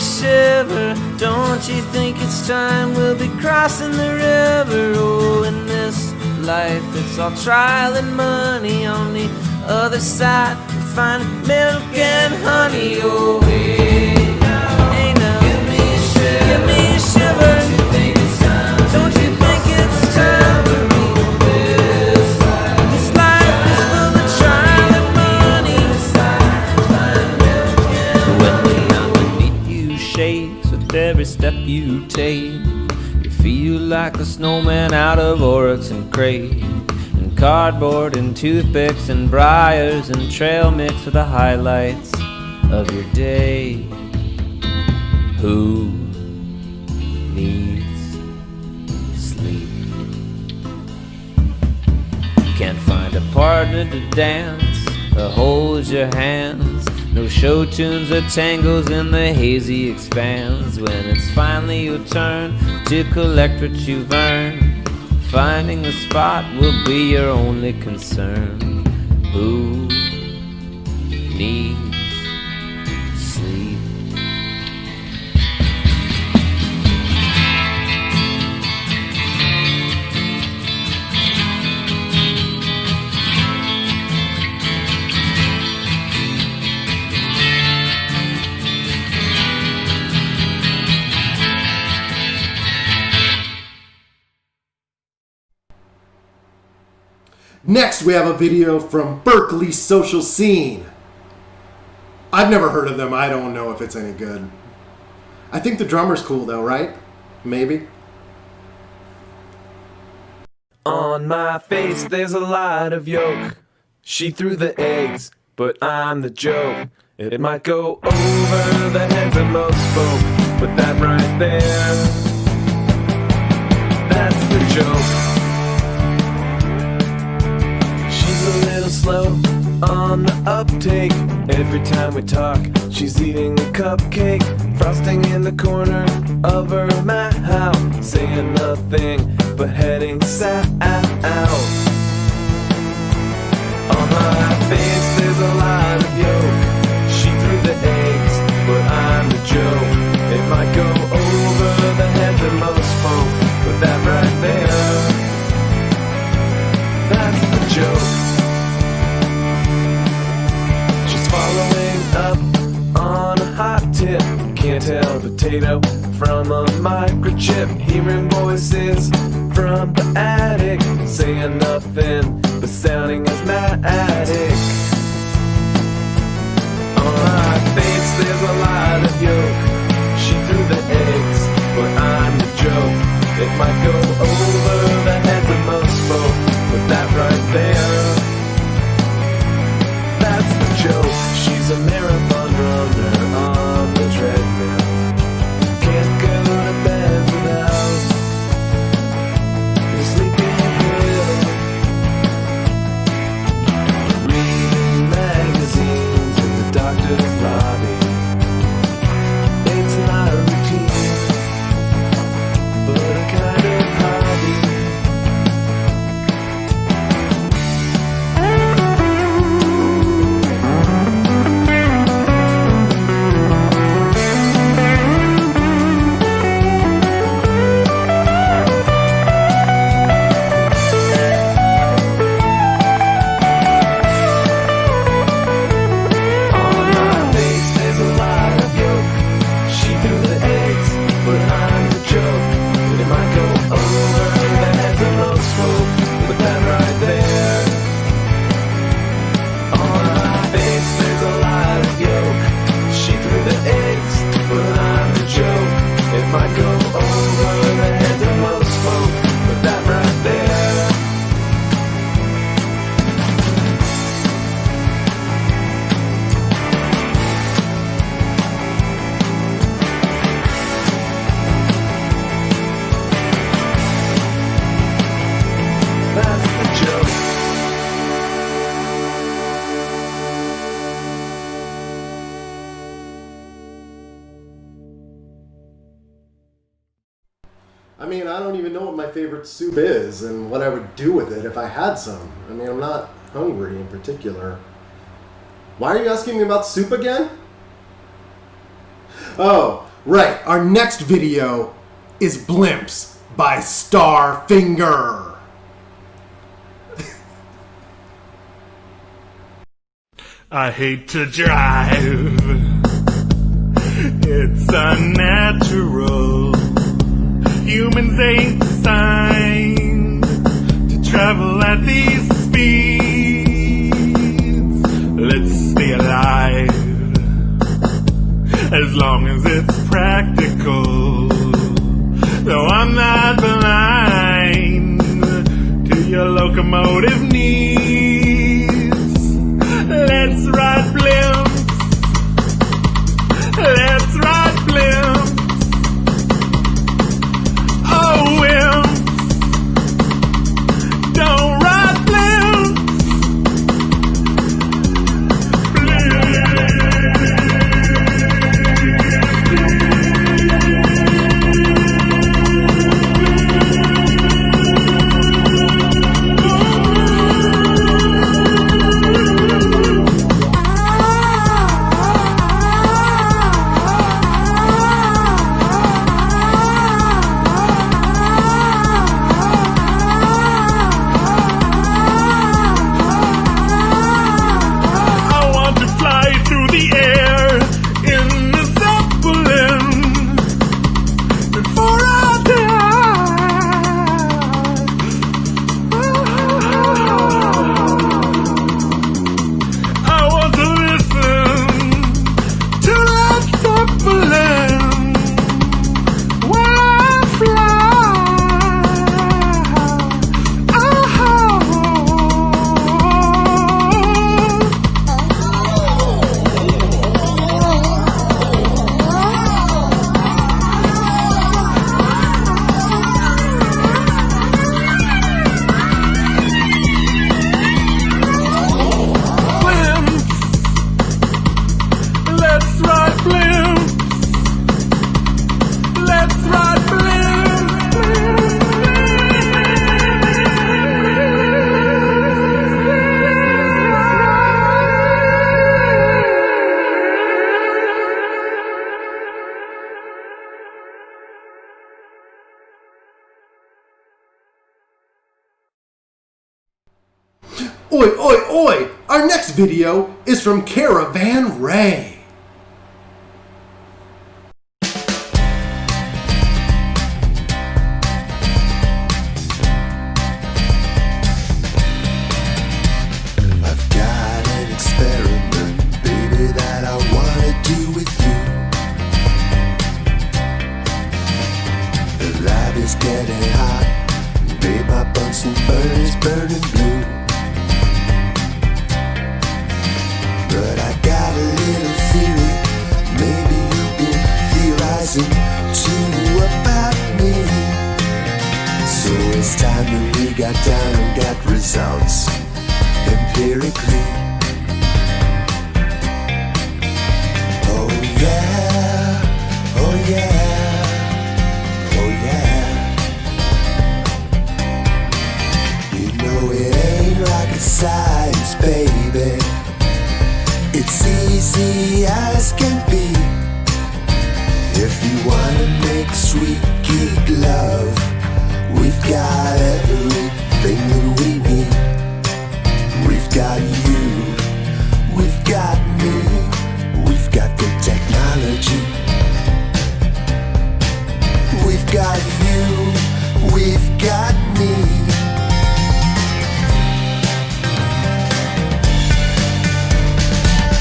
Shiver, don't you think it's time we'll be crossing the river? Oh, in this life it's all trial and money. On the other side we find milk and honey. Oh, hey now, give me a shiver, give me a shiver. Don't you think it's time? Don't you think it's time to rule this life? This life is full of trial and money. Find milk and honey. Shakes with every step you take. You feel like a snowman out of Oryx and crate, and cardboard and toothpicks and briars and trail mix are the highlights of your day. Who needs sleep? Can't find a partner to dance or hold your hands. No show tunes or tangos in the hazy expanse. When it's finally your turn to collect what you've earned, finding the spot will be your only concern. Who needs sleep?
Next, we have a video from Berkeley Social Scene. I've never heard of them. I don't know if it's any good. I think the drummer's cool though, right? Maybe.
On my face there's a lot of yolk. She threw the eggs, but I'm the joke. It might go over the heads of most folk, but that right there, that's the joke. A little slow on the uptake. Every time we talk, she's eating a cupcake, frosting in the corner of her mouth, saying nothing but heading south. On my face there's a lot of yolk. She threw the eggs, but I'm the joke. It might go over the heads of most folk, but that right there, that's the joke. Following up on a hot tip, can't tell potato from a microchip. Hearing voices from the attic, saying nothing but sounding asthmatic. On my face there's a lot of yolk. She threw the eggs, but I'm the joke. It might go over the heads of most folk, but that right there, that's the joke. She's a marathon runner on the treadmill. Can't go to bed without a sleeping pill. Reading magazines in the doctor's lobby. It's not a routine, but a kind of hobby.
mean, I don't even know what my favorite soup is and what I would do with it if I had some. I mean, I'm not hungry in particular. Why are you asking me about soup again? Oh, right. Our next video is Blimps by Starfinger.
I hate to drive. It's unnatural. Humans ain't designed to travel at these speeds. Let's stay alive as long as it's practical. Though I'm not blind to your locomotive needs. Let's ride blimps. Let's ride blimps. Oh, wimps. Don't ride blimps.
Oi, oi, oi! Our next video is from Caravan Ray.
I've got an experiment, baby, that I wanna do with you. The lab is getting hot, babe, my Bunsen burner is burning blue. But I got a little theory, maybe you've been theorizing too about me. So it's time that we got down and got results empirically. Oh yeah, oh yeah, oh yeah. You know it ain't rocket science, baby. It's easy as can be. If you wanna make sweet geek love, we've got everything that we need. We've got you, we've got me, we've got the technology. We've got you, we've got me.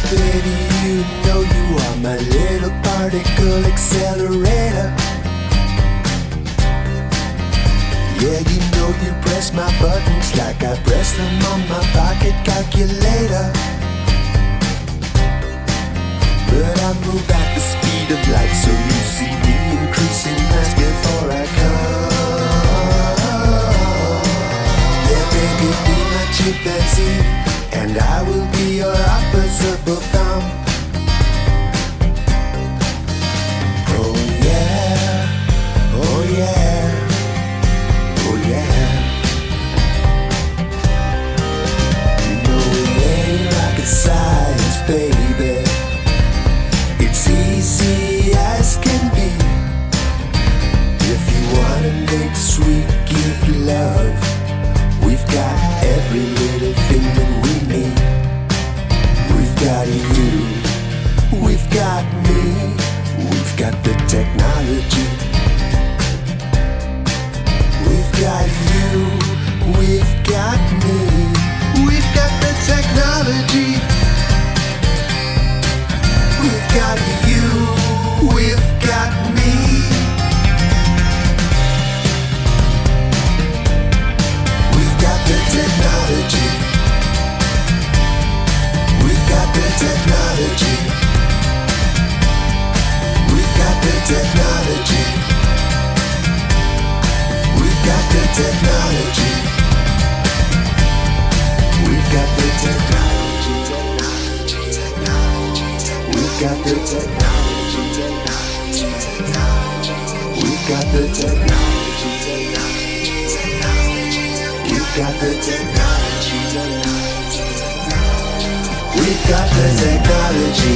Baby, you know you are my little particle accelerator. Yeah, you know you press my buttons like I press them on my pocket calculator. But I move at the speed of light, so you see me increasing mass before I come. Yeah, baby, be my chimpanzee, and I will be your opposable thumb. Oh yeah, oh yeah, technology. We've got the technology. We've got the technology. We've got the technology, technology, technology. We've got the technology, technology, technology. We've got the technology, technology, technology. We've got the technology, technology, technology. We've got the technology.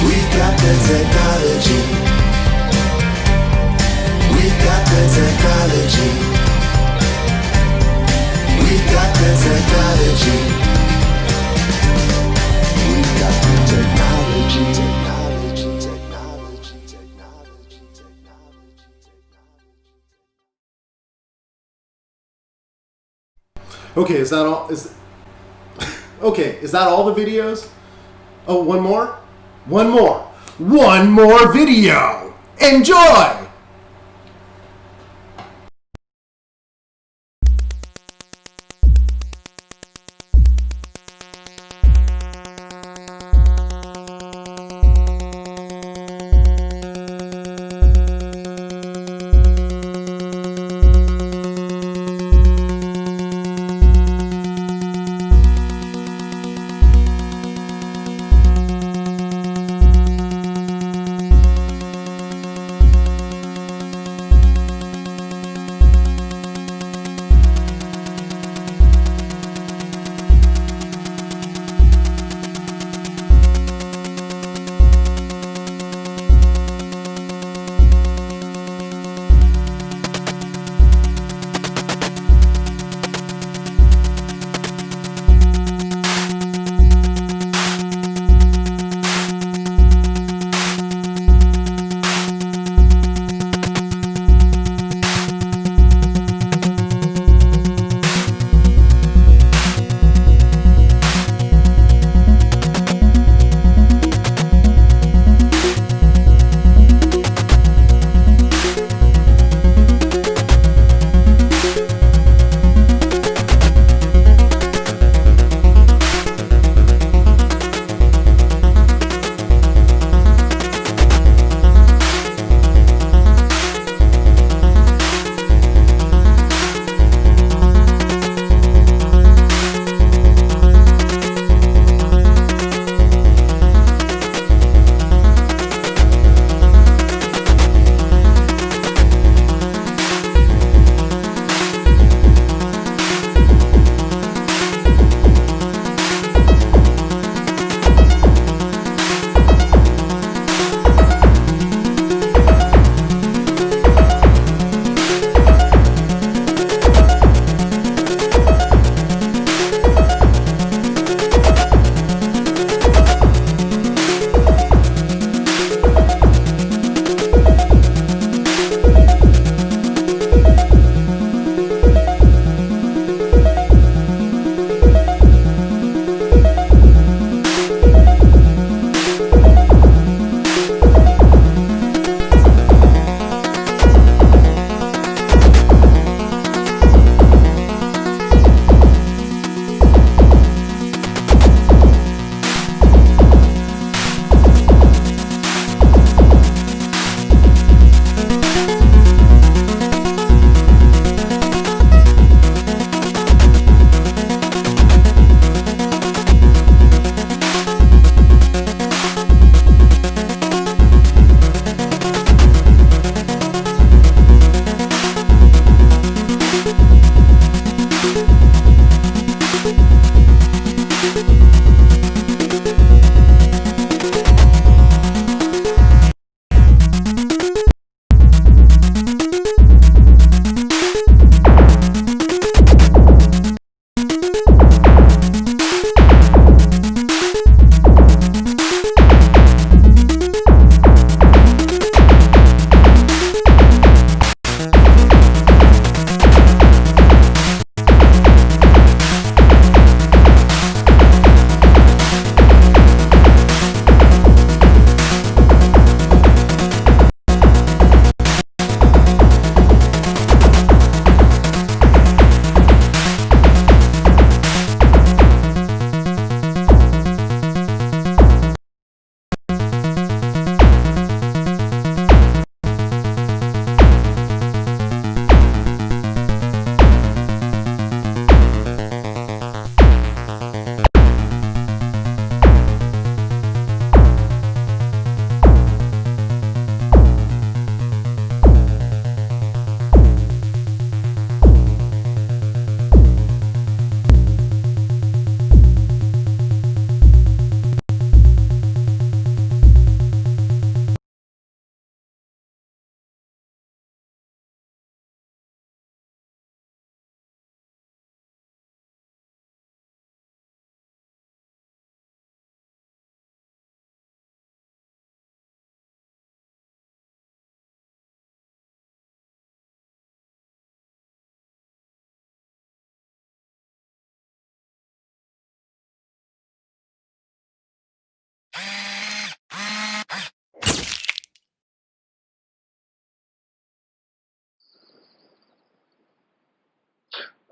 We've got the technology. We've got the technology. We've got the technology. We've got the technology, technology, technology, technology, technology, technology.
Okay, is that all? Okay, is that all the videos? Oh, one more? One more! One more video! Enjoy!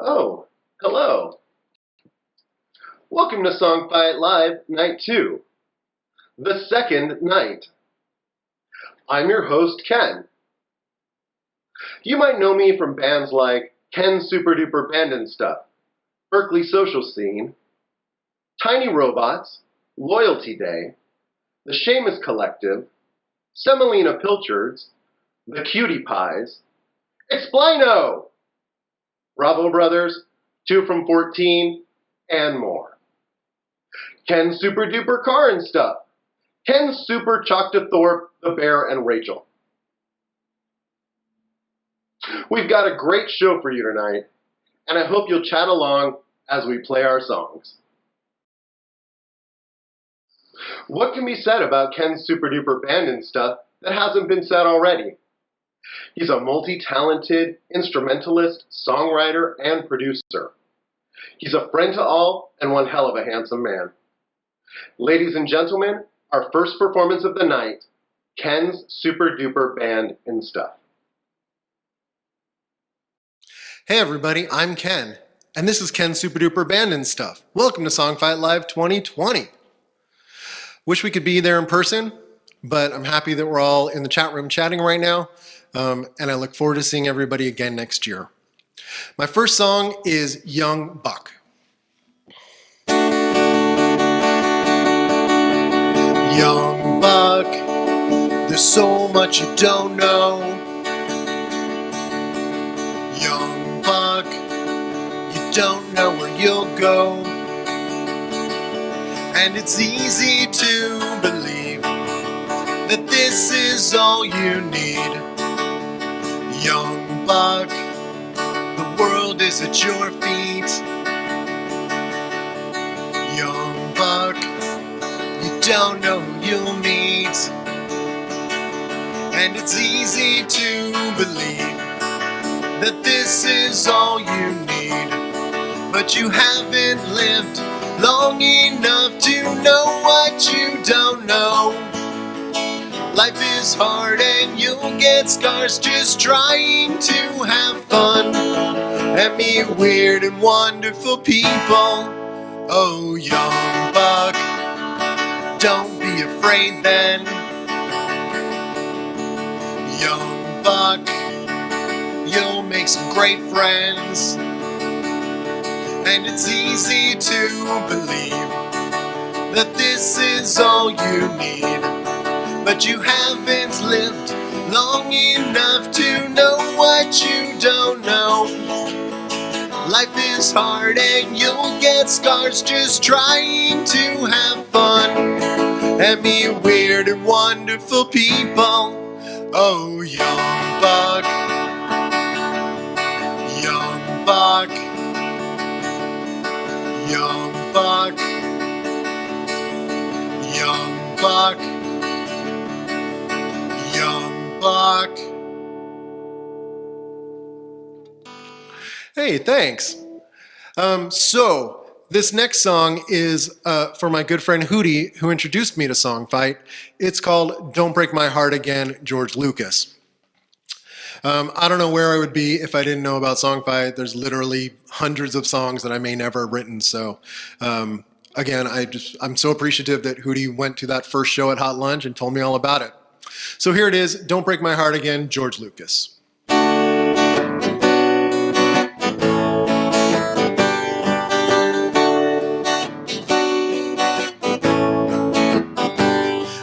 Oh, hello. Welcome to Song Fight Live Night 2, the second night. I'm your host, Ken. You might know me from bands like Ken Super Duper Band and Stuff, Berkeley Social Scene, Tiny Robots, Loyalty Day, The Seamus Collective, Semolina Pilchards, The Cutie Pies, Explaino, Bravo Brothers, 2 from 14, and more. Ken Super Duper Car and Stuff, Ken Super Choctathorpe, The Bear, and Rachel. We've got a great show for you tonight, and I hope you'll chat along as we play our songs. What can be said about Ken's Super Duper Band and Stuff that hasn't been said already? He's a multi-talented instrumentalist, songwriter, and producer. He's a friend to all and one hell of a handsome man. Ladies and gentlemen, our first performance of the night, Ken's Super Duper Band and Stuff. Hey everybody, I'm Ken, and this is Ken's Super Duper Band and Stuff. Welcome to Song Fight Live 2020. Wish we could be there in person, but I'm happy that we're all in the chat room chatting right now, and I look forward to seeing everybody again next year. My first song is Young Buck. Young Buck, there's so much you don't know. Young Buck, you don't know where you'll go. And it's easy to believe that this is all you need. Young Buck, the world is at your feet. Young Buck, you don't know who you'll meet. And it's easy to believe that this is all you need. But you haven't lived long enough to know what you don't know. Life is hard and you'll get scars just trying to have fun and meet weird and wonderful people. Oh, young buck, don't be afraid then. Young buck, you'll make some great friends. And it's easy to believe that this is all you need. But you haven't lived long enough to know what you don't know. Life is hard and you'll get scars just trying to have fun and meet weird and wonderful people. Oh, young buck, young buck, young buck, young buck, young buck. Hey, thanks. So this next song is for my good friend Hootie, who introduced me to Song Fight. It's called Don't Break My Heart Again, George Lucas. I don't know where I would be if I didn't know about Song Fight. There's literally hundreds of songs that I may never have written. So again, I'm so appreciative that Hootie went to that first show at Hot Lunch and told me all about it. So here it is, Don't Break My Heart Again, George Lucas.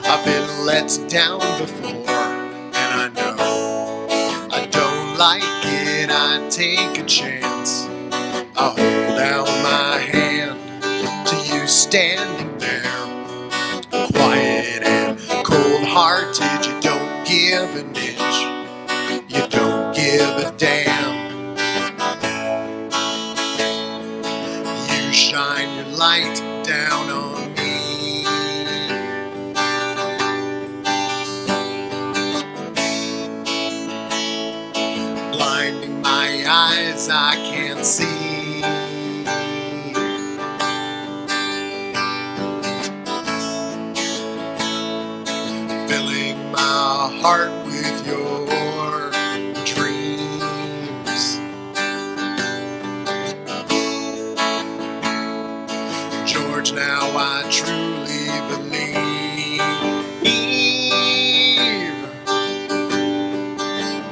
I've been let down before, and I know I don't like it. I take a chance. I hold out my hand to you standing there, quiet and cold-hearted. You don't give an inch, you don't give a damn. You shine your light down on me. Blinding my eyes, I can't see. Filling my heart with your dreams. George, now I truly believe.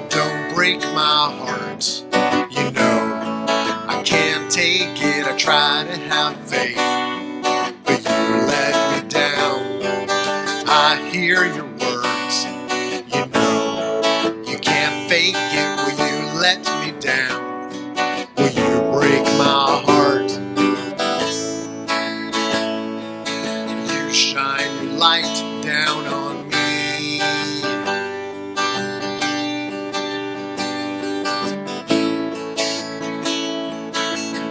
Don't break my heart. You know, I can't take it. I try to have faith, but you let me down. I hear your words. You know, you can't fake it. Will you let me down? Will you break my heart? You shine your light down on me.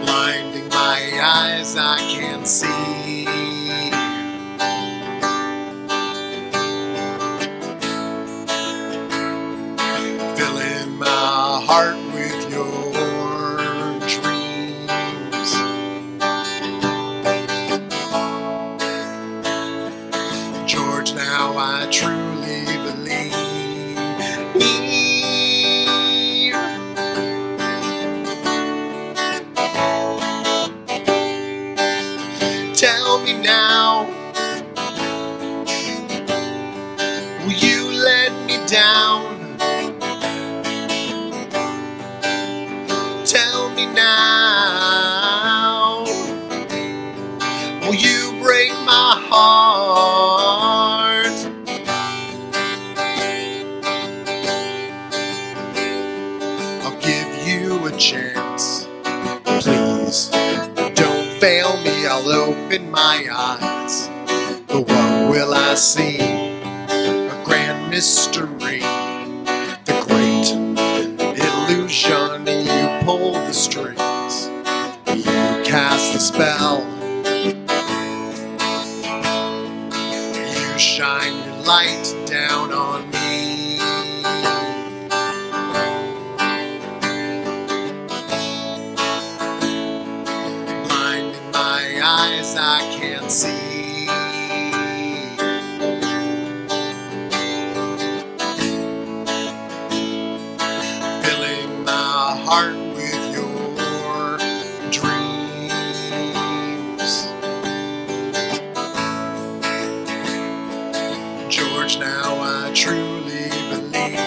Blinding my eyes, I can't see. Filling my heart with your dreams. George, now I truly believe. Tell me now, will you let me down? Tell me now, will you break my heart? I'll give you a chance. Please, don't fail me. I'll open my eyes. But what will I see? A grand mystery. The great illusion. You pull the strings. You cast the spell. You shine your light down on me. Blinding my eyes, I can't see. Filling my heart with your dreams. George, now I truly believe.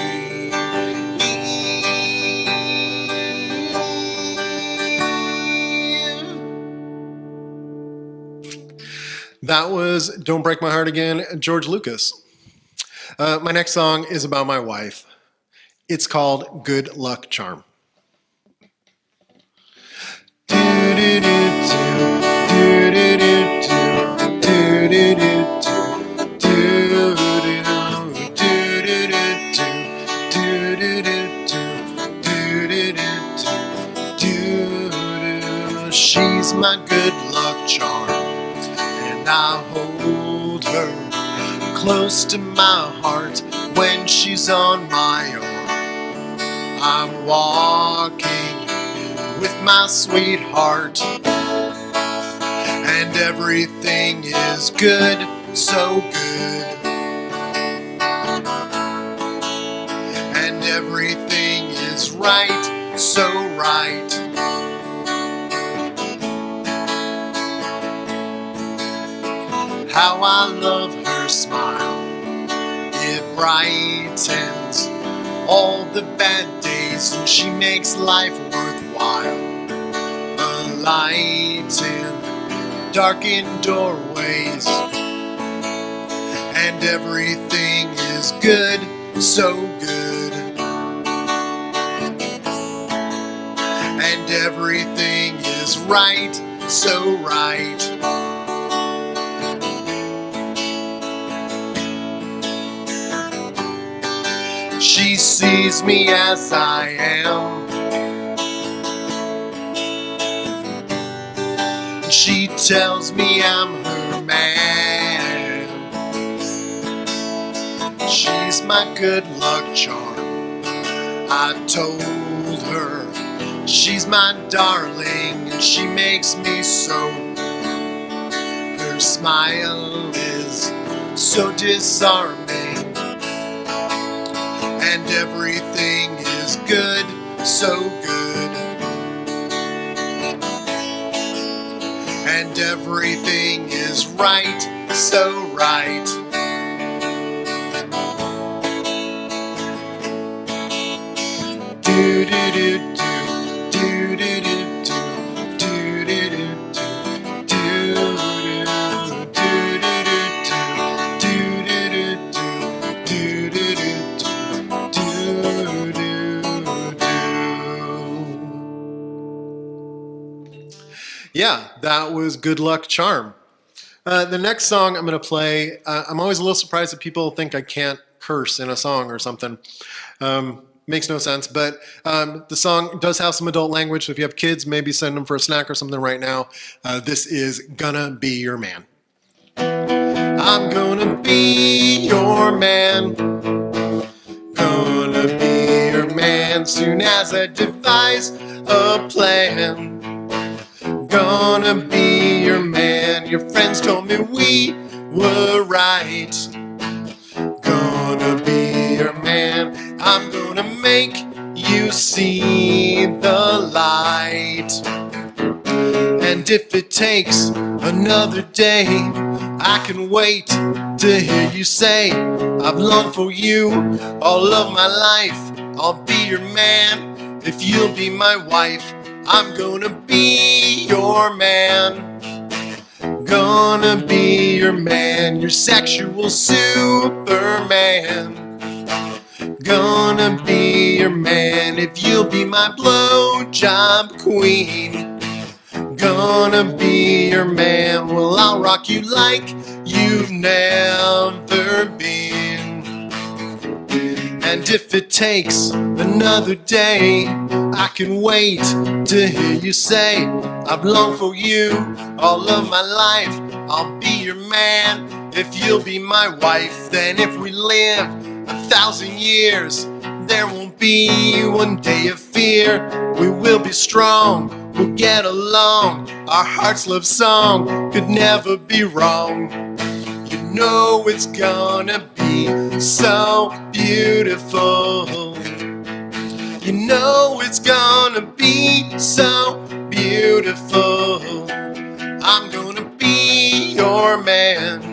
That was Don't Break My Heart Again, George Lucas. My next song is about my wife. It's called Good Luck Charm. She's my good luck charm, and I hold her close to my heart when she's on my arm. I'm walking with my sweetheart, and everything is good, so good. And everything is right, so right. How I love her smile. It brightens all the bad days, and she makes life worthwhile. A light in darkened doorways, and everything is good, so good. And everything is right, so right. She sees me as I am. She tells me I'm her man. She's my good luck charm. I told her she's my darling, and she makes me so. Her smile is so disarming, and everything is good, so good. and everything is right, so right. Do do do do do do do do do Yeah, that was Good Luck Charm. The next song I'm going to play, I'm always a little surprised that people think I can't curse in a song or something. Makes no sense, but the song does have some adult language, so if you have kids, maybe send them for a snack or something right now. This is Gonna Be Your Man. I'm gonna be your man. Gonna be your man soon as I devise a plan. Gonna be your man. Your friends told me we were right. Gonna be your man. I'm gonna make you see the light. And if it takes another day, I can wait to hear you say, I've longed for you all of my life. I'll be your man if you'll be my wife. I'm gonna be your man. Gonna be your man, your sexual superman. Gonna be your man if you'll be my blowjob queen. Gonna be your man, well I'll rock you like you've never been. And if it takes another day, I can wait to hear you say, I've longed for you all of my life. I'll be your man if you'll be my wife. Then if we live 1,000 years, there won't be one day of fear. We will be strong, we'll get along. Our heart's love song could never be wrong. You know it's gonna be so beautiful. You know it's gonna be so beautiful. I'm gonna be your man.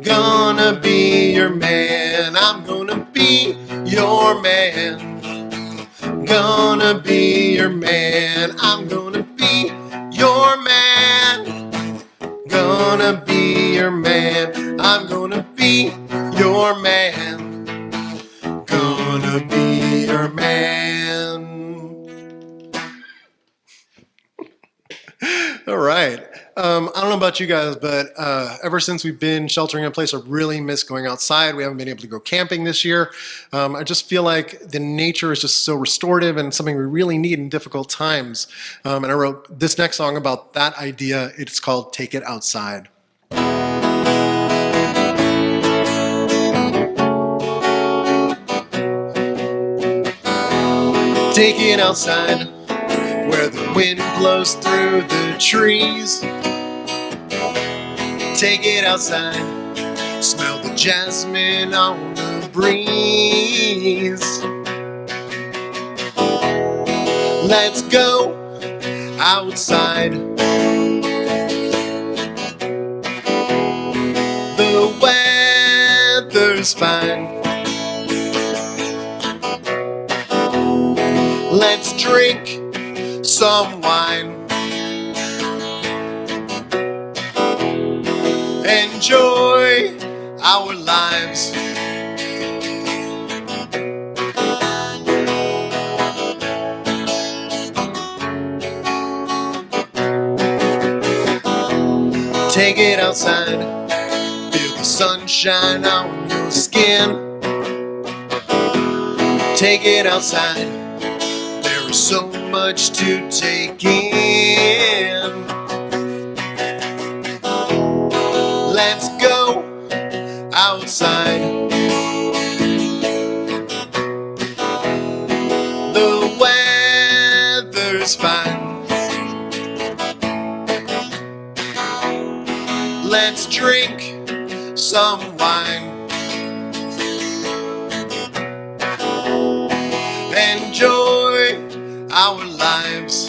Gonna be your man. I'm gonna be your man. Gonna be your man. I'm gonna be your man. Gonna be your man. I'm gonna be your man. Gonna be your man. All right. I don't know about you guys, but ever since we've been sheltering in place, I really miss going outside. We haven't been able to go camping this year. I just feel like the nature is just so restorative and something we really need in difficult times. And I wrote this next song about that idea. It's called Take It Outside. Take it outside, where the wind blows through the trees. Take it outside, smell the jasmine on the breeze. Let's go outside. The weather's fine. Let's drink some wine. Enjoy our lives. Take it outside. Feel the sunshine on your skin. Take it outside. There is so much to take in. Let's go outside. The weather's fine. Let's drink some wine. Enjoy our lives.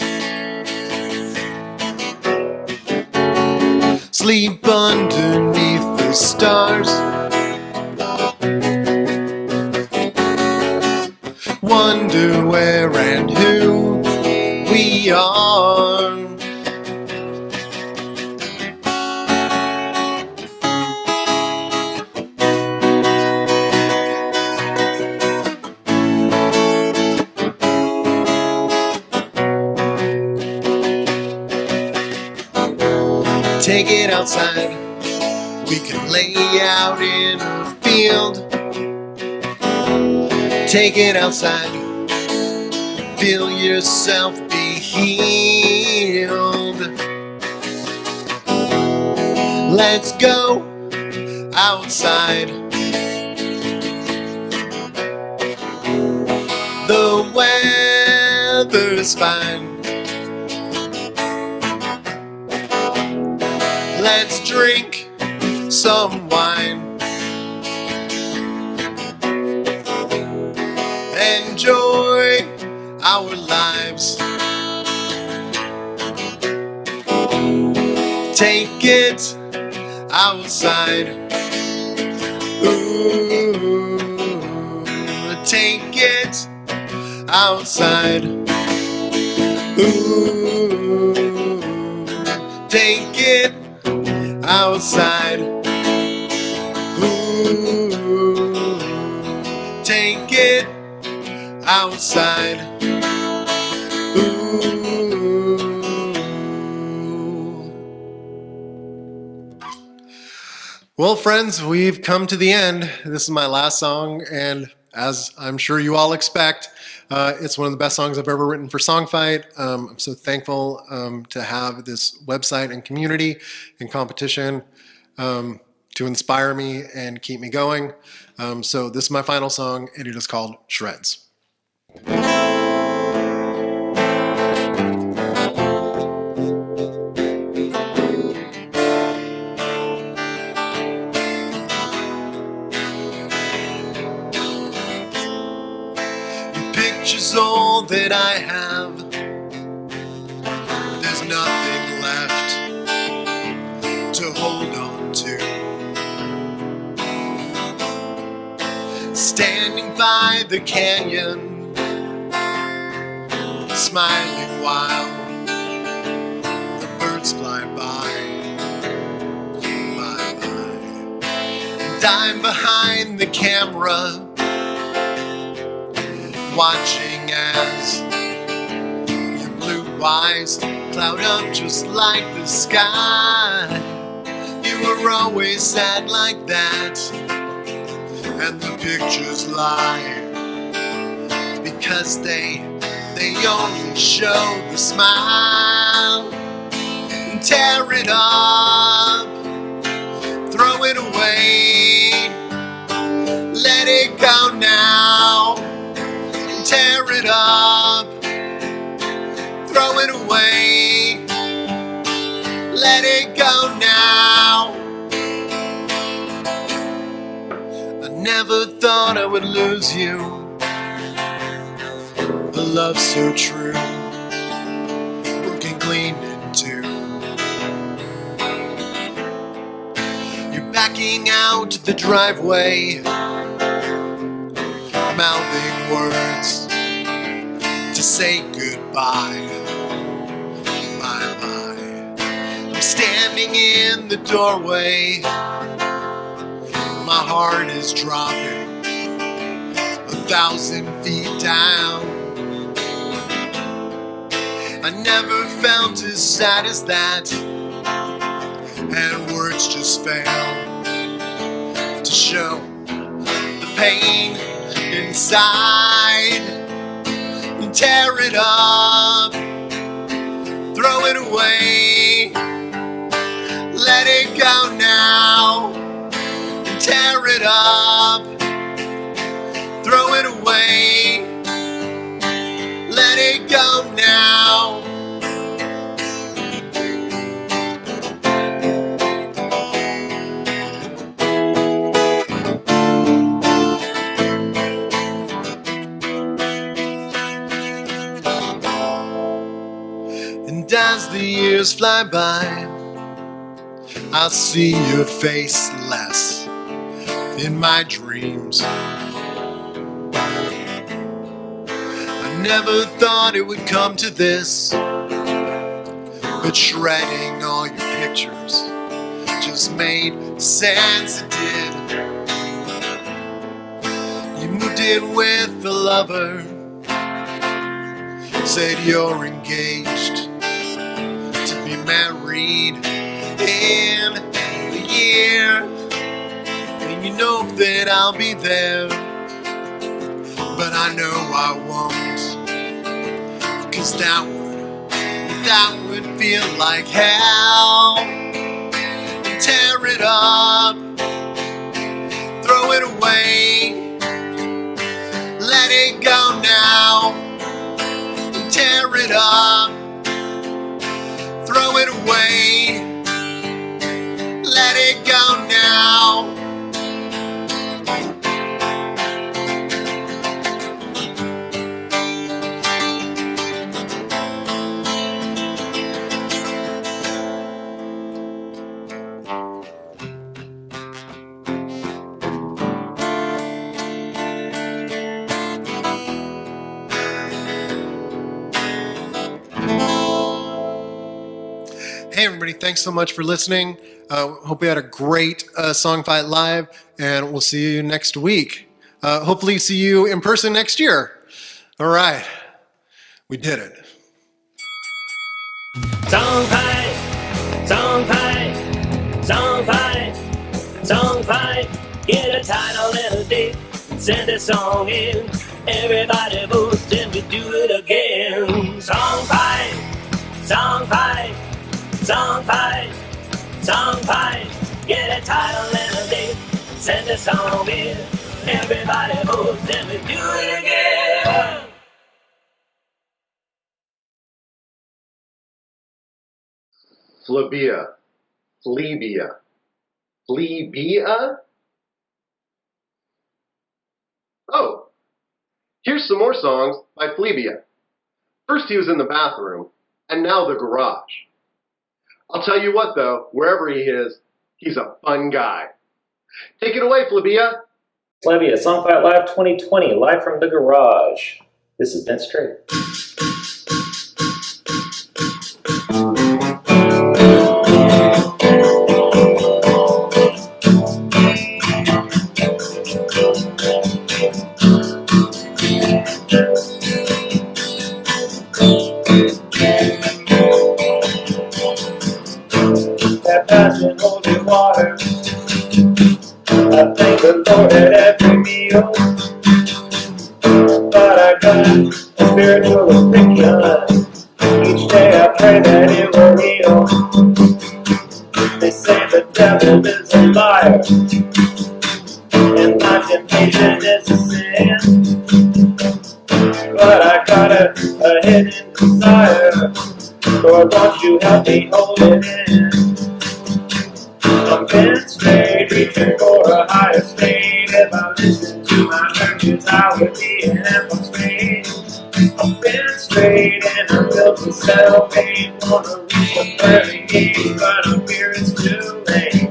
sleep underneath the stars. Wonder where and who we are. Take it outside. We can lay out in a field. Take it outside. Feel yourself be healed. Let's go outside. The weather's fine. Let's drink some wine. Enjoy our lives. Take it outside. Ooh, take it outside. Ooh, take it outside. Ooh, take it outside. Ooh. Well, friends, we've come to the end. This is my last song, and as I'm sure you all expect, it's one of the best songs I've ever written for Songfight. I'm so thankful to have this website and community and competition to inspire me and keep me going. So this is my final song, and it is called Shreds. Pictures all that I have. There's nothing left to hold on to. Standing by the canyon, smiling while the birds fly by. And I'm behind the camera, watching as your blue eyes cloud up just like the sky. You were always sad like that, and the pictures lie because they only show the smile. Tear it up, throw it away, let it go now. Tear it up, throw it away, let it go now. I never thought I would lose you, a love so true, broken clean in two. You're backing out the driveway, mouthing words to say goodbye. Bye-bye. I'm standing in the doorway, my heart is dropping 1,000 feet down. I never felt as sad as that, and words just fail to show the pain inside. Tear it up, throw it away, let it go now. Tear it up, throw it away, let it go now. And as the years fly by, I'll see your face less in my dreams. I never thought it would come to this, but shredding all your pictures just made sense, it did. You moved in with a lover, said you're engaged to be married in a year, and you know that I'll be there, but I know I won't, 'cause that would feel like hell. Tear it up, throw it away, let it go now. Tear it up, throw it away, let it go now. Hey everybody, thanks so much for listening. Hope you had a great Song Fight Live, and we'll see you next week. Hopefully see you in person next year. All right, we did it.
Song fight, song fight, song fight, song fight. Get a title and a date, send a song in. Everybody votes, then we do it again. Song fight, song fight, song fight, song fight. Get a title and a date, send a song in. Everybody votes, then we do it again.
Phlebia, Phlebia, Phlebia? Oh, here's some more songs by Phlebia. First he was in the bathroom, and now the garage. I'll tell you what though, wherever he is, he's a fun guy. Take it away, Phlebia.
Phlebia, Song Fight Live 2020, live from the garage. This is Vince Strait.
Baptized in holy water, I thank the Lord at every meal. But I got a spiritual addiction. Each day I pray that it will heal. They say the devil is a liar, and my temptation is a sin. But I got a hidden desire. Lord, won't you help me hold it in? I'm Vince Strait, reaching for a higher state. If I listen to my churches, I would be in heaven's state. I'm Vince Strait, and I'm built to self-made. Wanna reach the pearly gates, but I fear it's too late.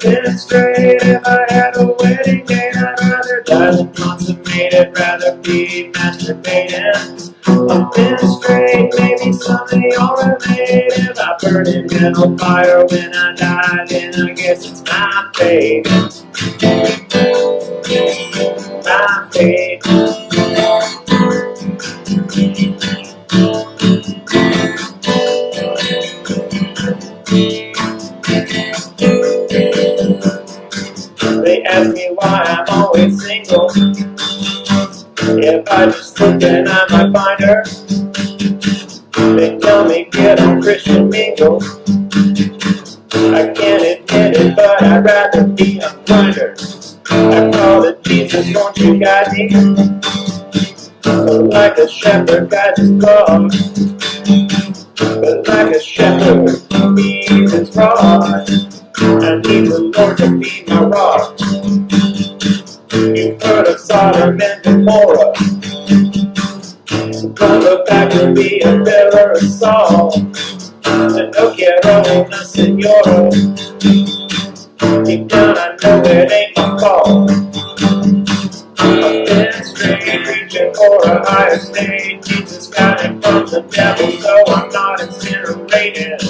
Vince Strait, if I had a wedding date, I'd rather die than consummated, rather be masturbating. I'm Vince Strait, maybe someday I'll relate. If I burn in hellfire when I die, then I guess it's my fate. My fate. They ask me why I'm always single. If I just look then I might find her. They tell me get on Christian Mingle. I can't admit it, but I'd rather be a grinder. I call it Jesus, won't you guide me? But like a shepherd guides his flock. But like a shepherd needs his rod. I need the Lord to be my rock. You've heard of Sodom and Gomorrah. Don't look back to be a pillar of salt. And no no quiero una senora. Deep down I know it ain't my fault. I've been straight, reaching for a higher state. Jesus got it from the devil, so I'm not incinerated.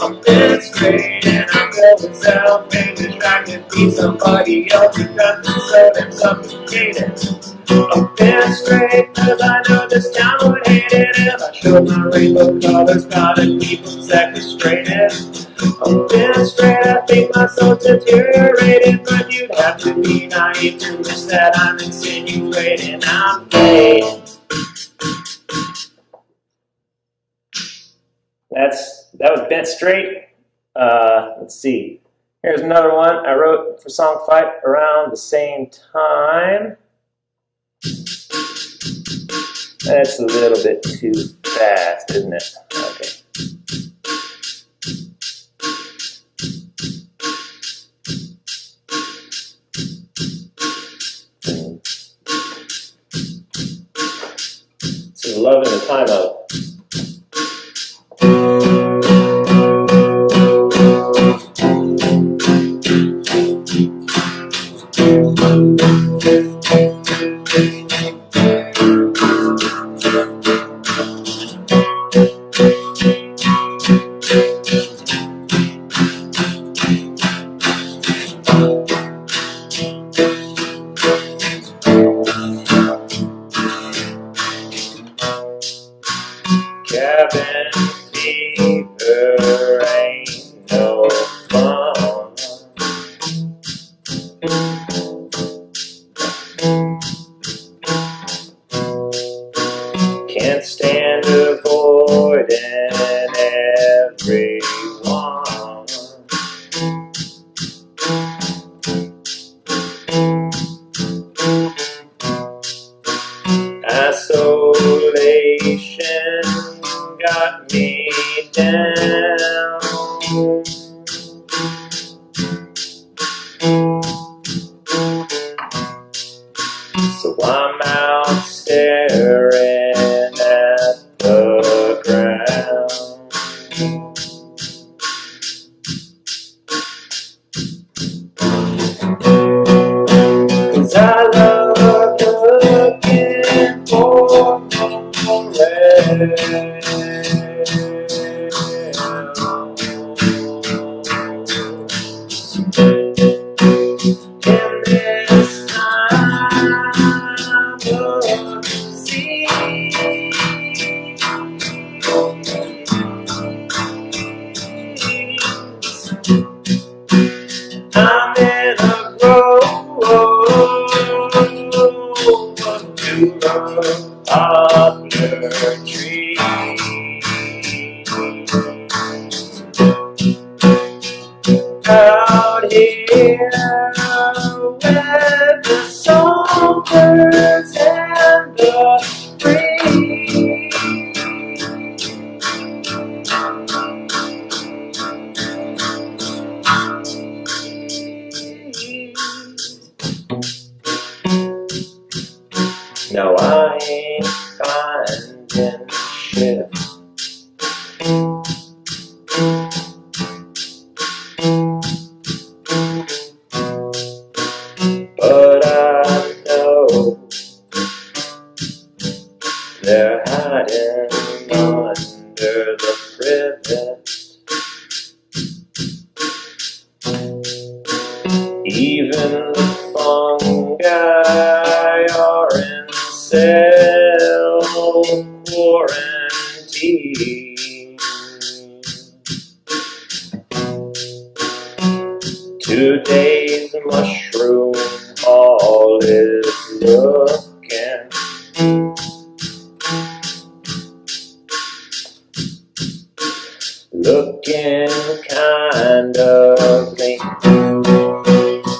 I've been straight and I'm going south, and distracted, be somebody else because I'm so damn suffocated. I've been straight cause I know this town would hate it if I showed my rainbow colors, gotta keep them sequestrated. I've been straight, I think my soul's deteriorated, but you'd have to be naive to wish that I'm insinuating I'm gay. That was Bent Straight. Let's see. Here's another one I wrote for Song Fight around the same time. That's a little bit too fast, isn't it? Okay. So love in the time of. Cabin fever ain't no fun. Can't stand avoiding everyone. Isolation got me down. So I'm out staring at the ground. Cause I love looking for more rain. In this time of sea, I'm in a grove of two poplar trees. Out here where the songbirds and the breeze. No, I ain't finding shit. But I know they're hiding under the privet. Even the fungi are in self-quarantine. Today's mushroom haul is looking kind of clean.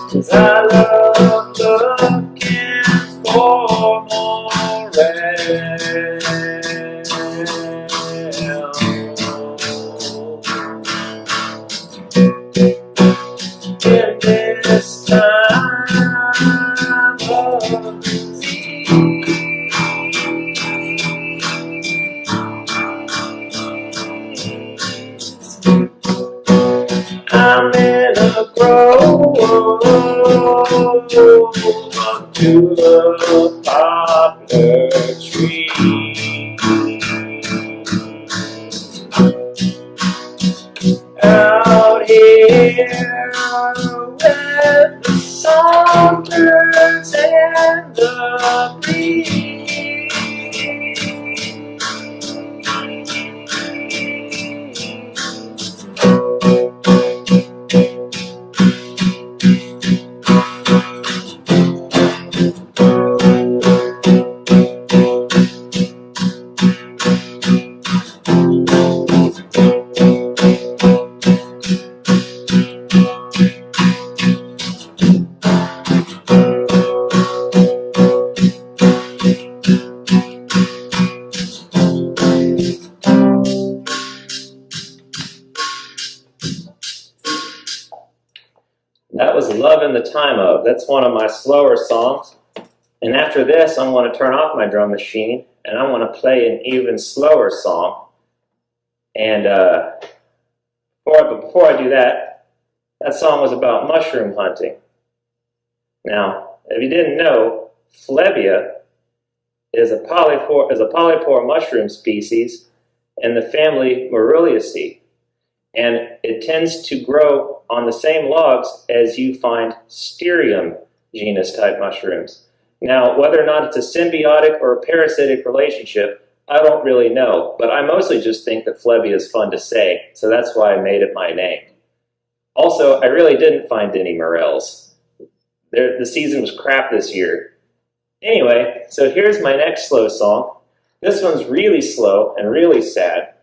'Cause I love looking for more rain. In this time of sea. I'm in a grove to the poplar tree. Out here with the songbirds and the breeze. That was Love in the Time Of. That's one of my slower songs. And after this, I want to turn off my drum machine and I want to play an even slower song. And before I do that, that song was about mushroom hunting. Now, if you didn't know, Flebia is a polypore mushroom species in the family Marulaceae. And it tends to grow on the same logs as you find Sterium genus type mushrooms. Now, whether or not it's a symbiotic or a parasitic relationship, I don't really know, but I mostly just think that Flebia is fun to say, so that's why I made it my name. Also, I really didn't find any morels. The season was crap this year. Anyway, so here's my next slow song. This one's really slow and really sad,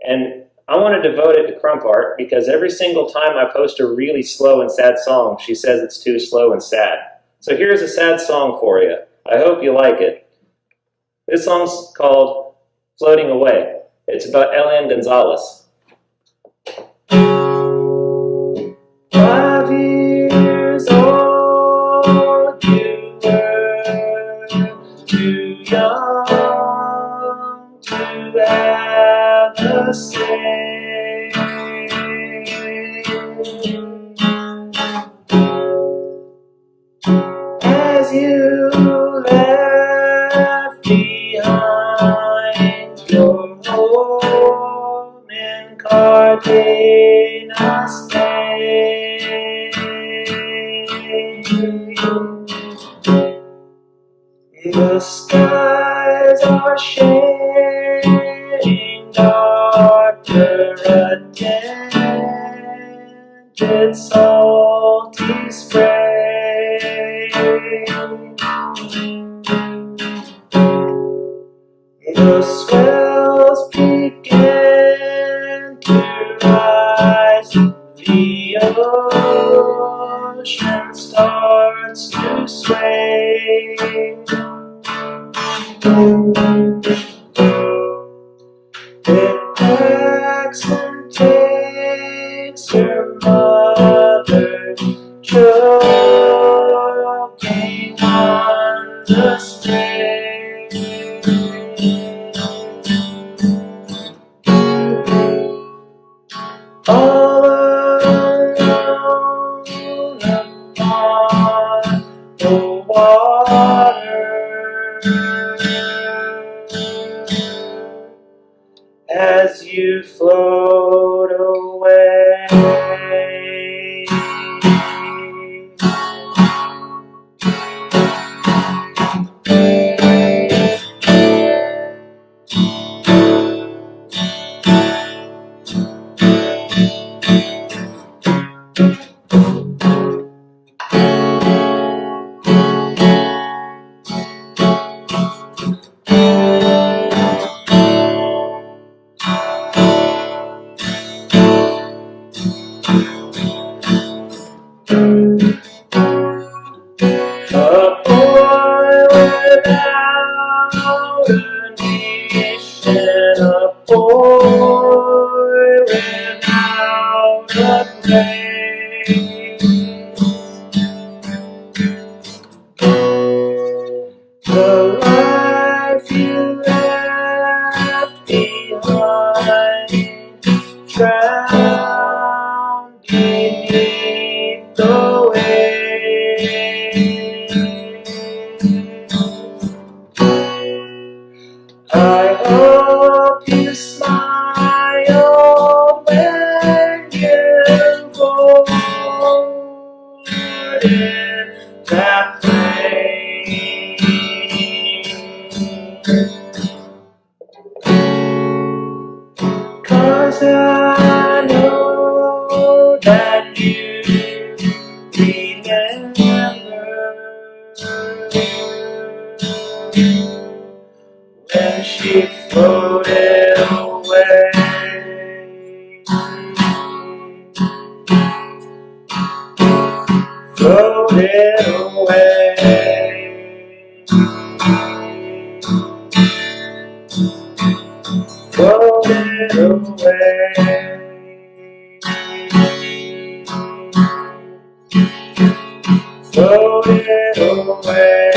and I want to devote it to Crump Art because every single time I post a really slow and sad song, she says it's too slow and sad. So here's a sad song for you. I hope you like it. This song's called Floating Away. It's about Elian Gonzalez. 5 years old, you were too young to have a say. As you left behind your home in Cartagena, Spain, the skies are shading darker, a dented salty spray. The swells begin to rise, the ocean starts to sway. It packs and takes her mother, choking on the spray. All alone upon the water, as you float away. A boy without a nation, a boy without a place. The life you left behind, drowned beneath the waves. I hope you smile when you board in that plane. 'Cause I know that you remember when she floated away. Floated away. Floated away. Floated away.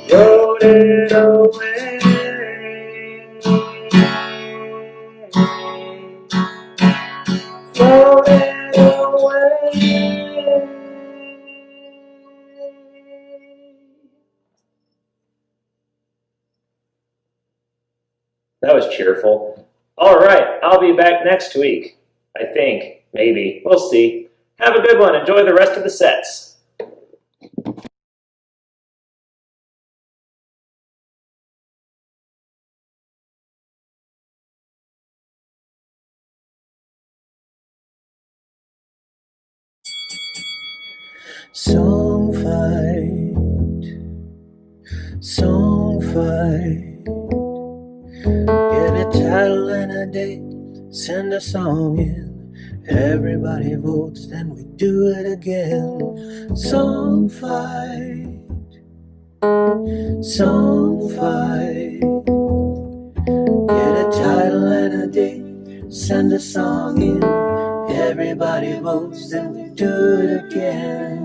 Floated away. Floated away.
That was cheerful. All right, I'll be back next week. I think, maybe. We'll see. Have a good one. Enjoy the rest of the sets.
Song fight, song fight. Get a title and a date, send a song in. Everybody votes, then we do it again. Song fight, song fight. Get a title and a date, send a song in. Everybody votes, then we do it again.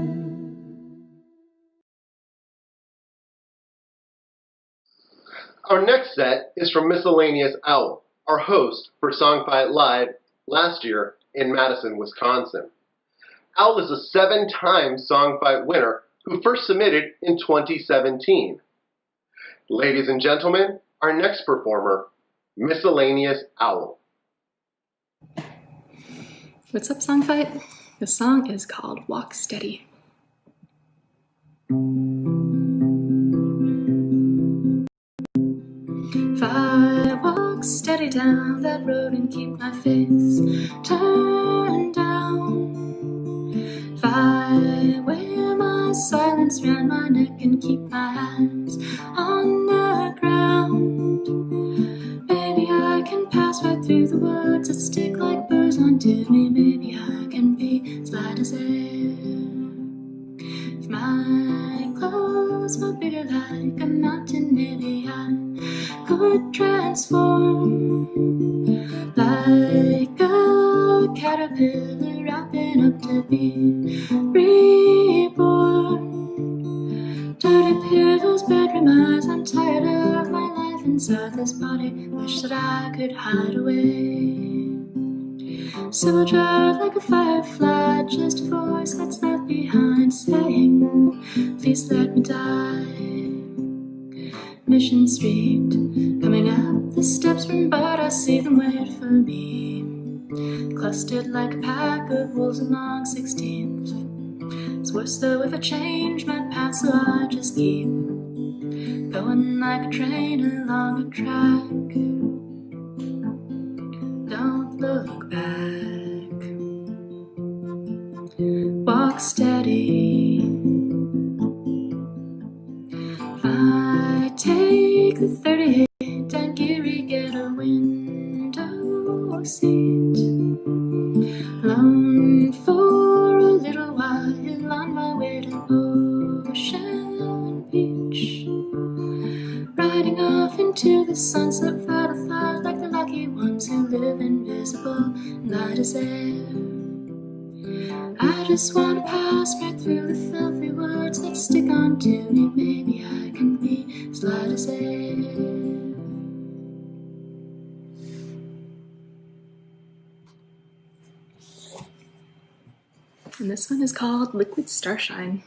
Our next set is from Miscellaneous Owl, our host for Songfight Live last year in Madison, Wisconsin. Owl is a 7-time Songfight winner who first submitted in 2017. Ladies and gentlemen, our next performer, Miscellaneous Owl.
What's up, Songfight? The song is called Walk Steady. If I walk steady down that road and keep my face turned down, if I wear my silence round my neck and keep my eyes on the ground, maybe I can pass right through the words that stick like burrs onto me. Maybe I can be as light as air. If my clothes were bigger like a mountain, maybe I could transform like a caterpillar wrapping up to be reborn. Dirty pillows, bedroom eyes, I'm tired of my life inside this body. Wish that I could hide away. So I'll drive like a firefly, just a voice that's left behind saying, please let me die. Mission Street, coming up the steps from Bud, I see them wait for me, clustered like a pack of wolves along 16th. It's worse though if I change my path, so I just keep going like a train along a track. Don't look back. Walk steady. If I take the 38 and Geary, get a window seat, alone for a little while on my way to Ocean Beach, riding off into the sunset without a thought, like the lucky ones who live invisible and light as air. I just want to pass right through the filthy words that stick onto me. Maybe I can be as light as air. And this one is called Liquid Starshine.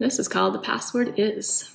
This is called The Password Is.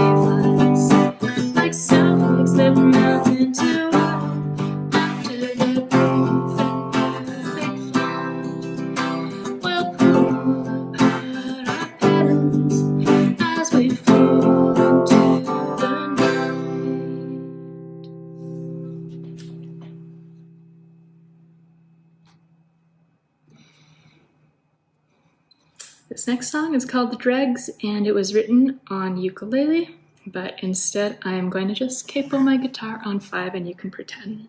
flies, like snowflakes that melt into water after the brief and perfect flight. We'll pull apart our petals as we fall into the night. This next song is called The Dregs, and it was written on ukulele, but instead I am going to just capo my guitar on 5 and you can pretend.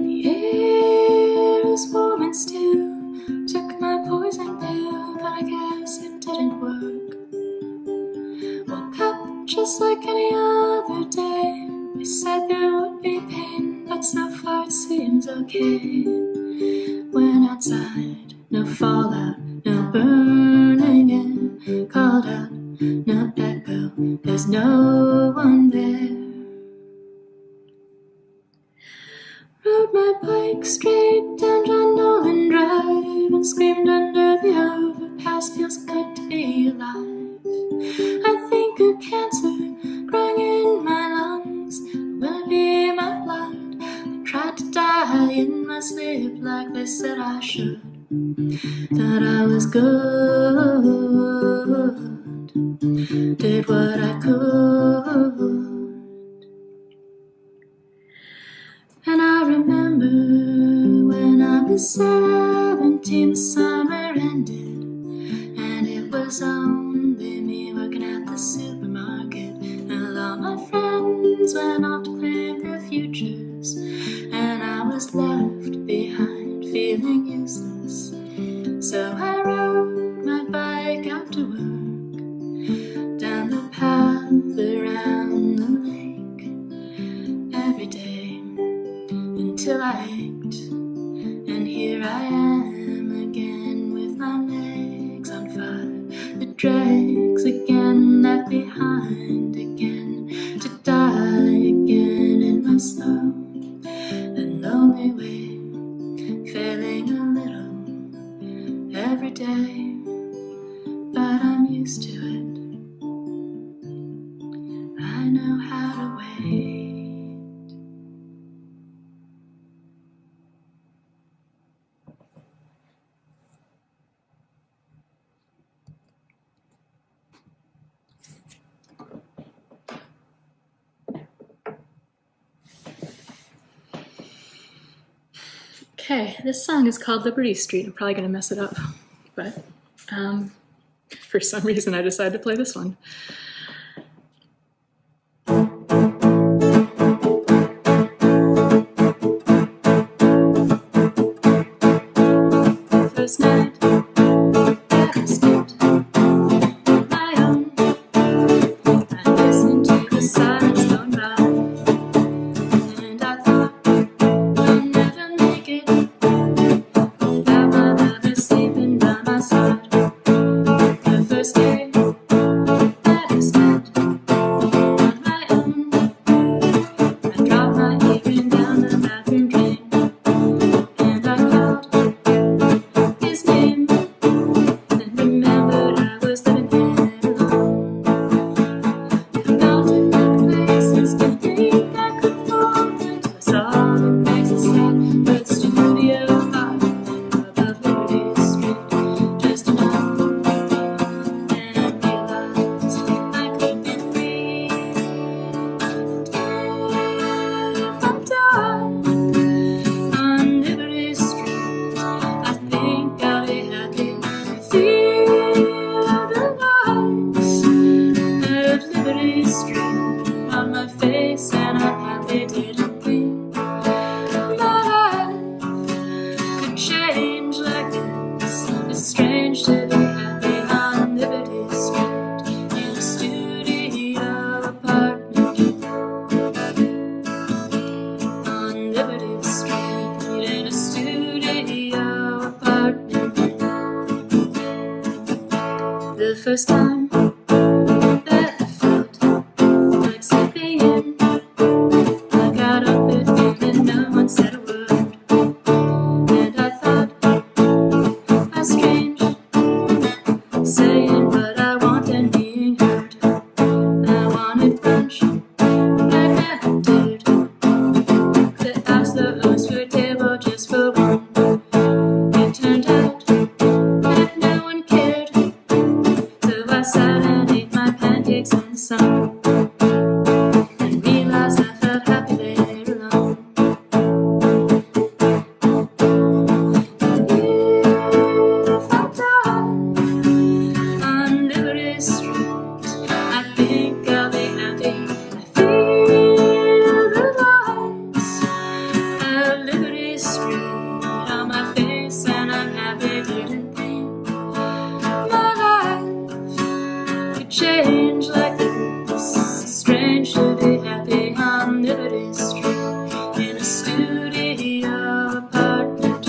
The air is warm and still. Took my poison pill, but I guess it didn't work. Woke up just like any other day. They said there would be pain, but so far it seems okay. Went outside, no fallout, no burning in. Called out, no echo, there's no one there. Rode my bike straight down John Nolan Drive and screamed under the overpass. Feels good to be alive. I think of cancer growing in my lungs. Will it be my blood? I tried to die in my sleep like they said I should. Thought I was good, did what I could. And I remember when I was 17, the summer ended, and it was only me working at the supermarket. And all my friends went off to claim their futures, and I was left behind feeling useless. So I rode my bike out to work, down the path around the lake, every day until I ached. And here I am again with my legs on fire. The dregs again, left behind again, to die again in my slow and lonely way, failing a little every day, but I'm used to it. I know how to wait. Okay, this song is called Liberty Street. I'm probably going to mess it up, but for some reason I decided to play this one. First night that I spent on my own, I listened to the silence going by, and I thought I'll never make it without my lover sleeping by my side. The first day that I spent on my own, I dropped my apron down the bathroom drain, and I called his name, and remembered I was living there alone. The mountain like places to think I could fall into. I saw the places that were Studio 5 above Liberty Street, just enough, and realized I could be free. If I died on Liberty Street, I think I'll be happy. Feel the lights of Liberty Street on my face, and I'm happy. Didn't think my life could change like this. It's strange to be happy on Liberty Street in a studio apartment. On Liberty Street in a studio apartment. The first time that I felt like sleeping in, I got up and no one said a word. And I thought, how strange, saying what I want and being heard. I wanted brunch, I never dared to ask the host for a table just for one. It turned out that no one cared, so I sat and ate my pancakes in the sun, and realized I felt happy there alone. If I die on Liberty Street, I think I'll be happy. I feel the lights of Liberty Street on my face, and I'm happy. Didn't think my life could change like this. It's strange to be happy on Liberty Street in a studio apartment.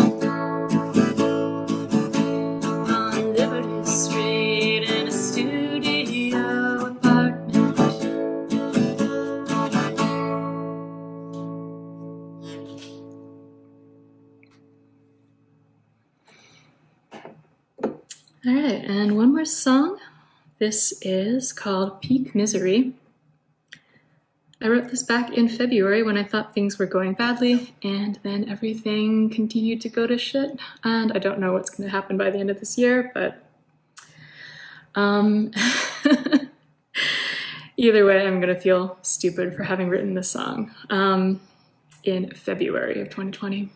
On Liberty Street in a studio apartment. All right, and one more song. This is called Peak Misery. I wrote this back in February when I thought things were going badly, and then everything continued to go to shit. And I don't know what's going to happen by the end of this year, but either way, I'm going to feel stupid for having written this song in February of 2020.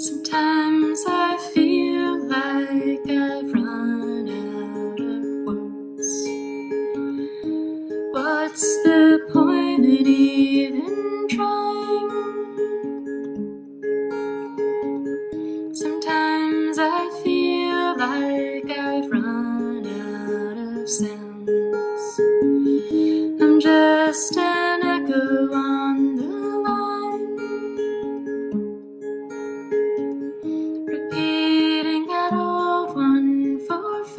Sometimes I feel like I've run out of words. What's the point in even trying? Sometimes I feel like I've run out of sounds. I'm just an echo on the line, repeating that old 1-4-5.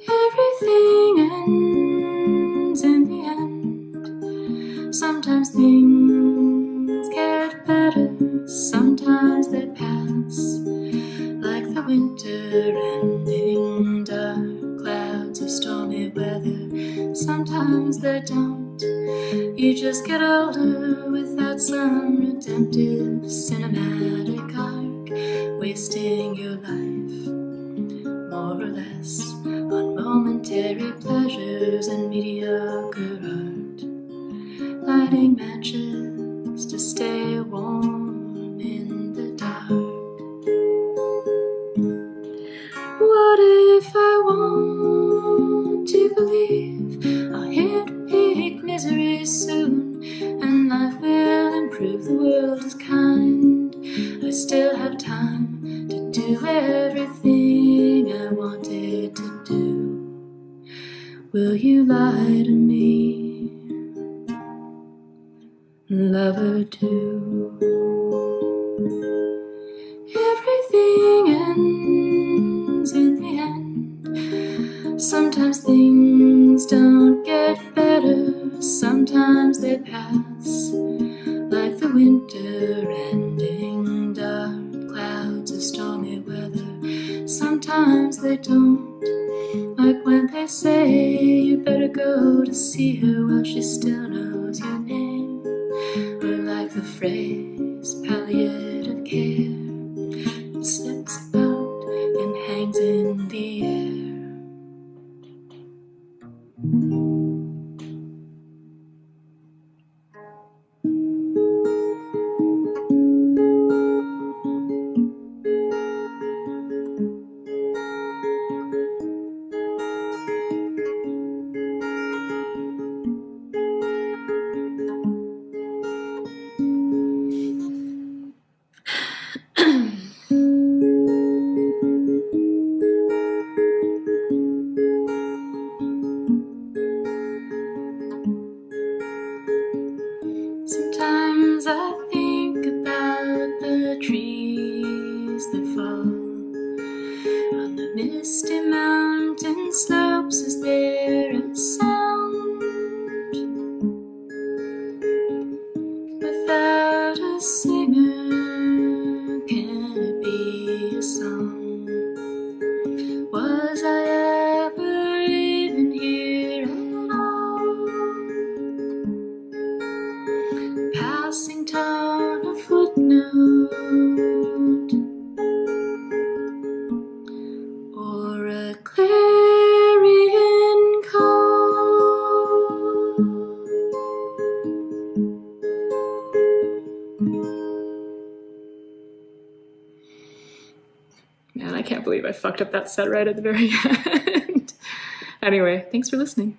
Everything ends in the end. Sometimes things get better, sometimes they pass, like the winter ending, dark clouds of stormy weather. Sometimes they don't. You just get older without some redemptive cinematic arc, wasting your life more or less on momentary pleasures and mediocre art, lighting matches to stay warm in the dark. What if I want to believe I'll hit peak misery soon, and life will improve, the world is kind, I still have time to do everything I wanted to do? Will you lie to me, lover too? Everything ends in the end. Sometimes things don't get better, sometimes they pass, like the winter ending, dark clouds of stormy weather. Sometimes they don't, like when they say you better go to see her while she still knows your name, or like the phrase palliative care slips about and hangs in the air. I fucked up that set right at the very end. Anyway, thanks for listening.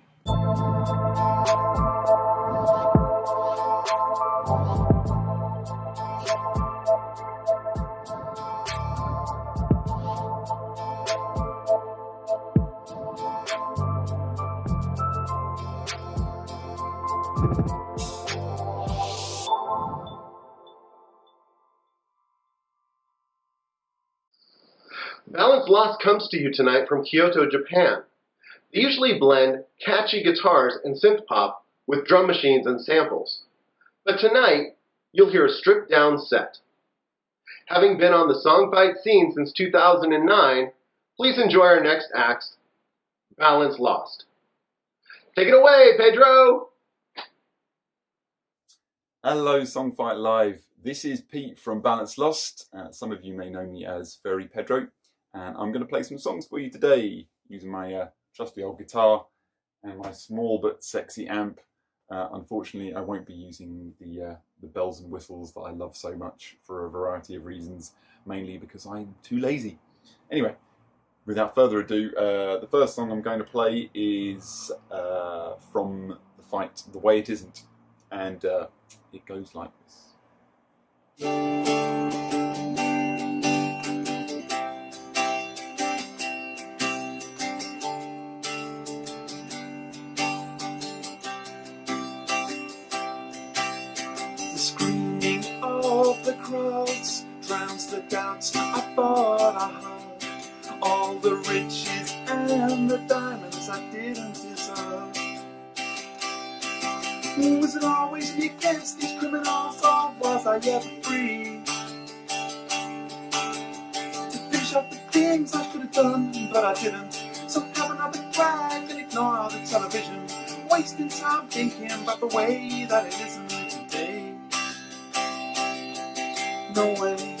Balance Lost comes to you tonight from Kyoto, Japan. They usually blend catchy guitars and synth pop with drum machines and samples. But tonight, you'll hear a stripped down set. Having been on the songfight scene since 2009, please enjoy our next act, Balance Lost. Take it away, Pedro!
Hello, Songfight Live. This is Pete from Balance Lost. Some of you may know me as Furry Pedro. And I'm going to play some songs for you today using my trusty old guitar and my small but sexy amp. Unfortunately, I won't be using the bells and whistles that I love so much for a variety of reasons, mainly because I'm too lazy. Anyway, without further ado, the first song I'm going to play is from the fight The Way It Isn't, and it goes like this.
Crowds drowns the doubts I thought I had, all the riches and the diamonds I didn't deserve. Was it always me against these criminals, or was I ever free to finish up the things I should have done, but I didn't? So have another drag and ignore the television, wasting time thinking about the way that it isn't today. No way.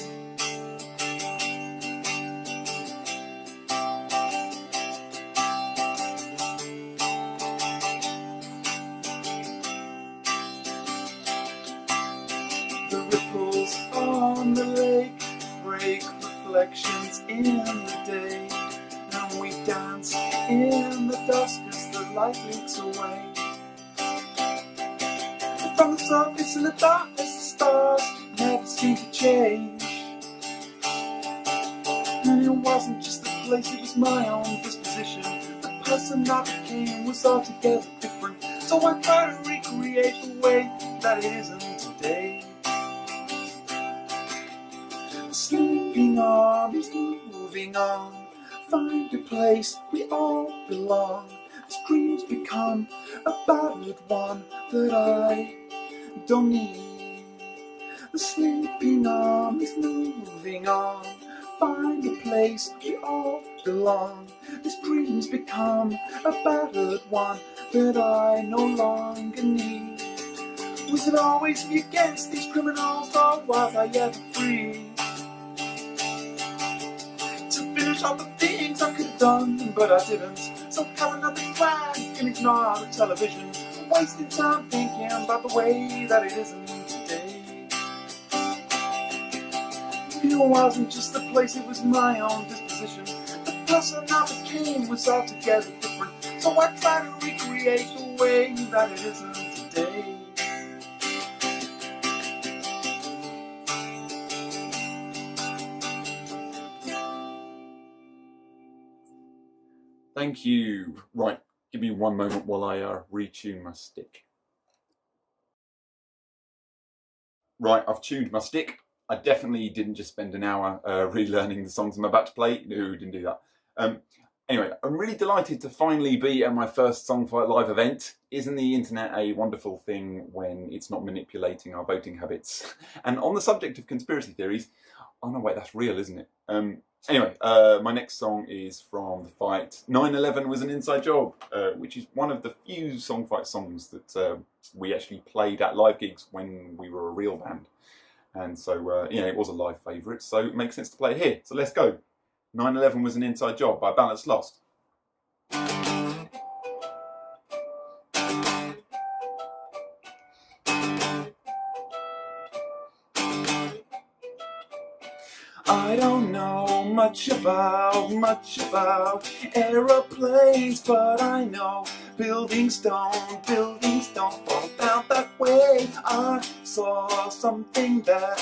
The ripples on the lake break reflections in the day, and we dance in the dusk as the light leaks away. From the surface in the darkness, the stars never seem to change. And it wasn't just the place, it was my own disposition. The person I became was altogether different, so I try to recreate the way that it isn't today. Sleeping on is moving on. Find a place we all belong. As dreams become a battered one that I don't need. The sleeping arm is moving on. Find a place we all belong. These dreams become a battered one that I no longer need. Was it always me against these criminals, or was I ever free to finish all the things I could have done, but I didn't? So have another drag and ignore the television, wasting time thinking about the way that it isn't today. It wasn't just the place, it was my own disposition. The person I became was altogether different, so I try to recreate the way that it isn't today.
Thank you. Right, give me one moment while I retune my stick. Right, I've tuned my stick. I definitely didn't just spend an hour relearning the songs I'm about to play. No, didn't do that. Anyway, I'm really delighted to finally be at my first Songfight Live event. Isn't the internet a wonderful thing when it's not manipulating our voting habits? And on the subject of conspiracy theories, oh no, wait, that's real, isn't it? Anyway, my next song is from the fight 9/11 Was an Inside Job, which is one of the few Songfight songs that we actually played at live gigs when we were a real band. And so, it was a live favourite, so it makes sense to play it here. So let's go. 9/11 Was an Inside Job by Balance Lost. I don't know much about aeroplanes, but I know buildings don't fall down that way. I saw something there,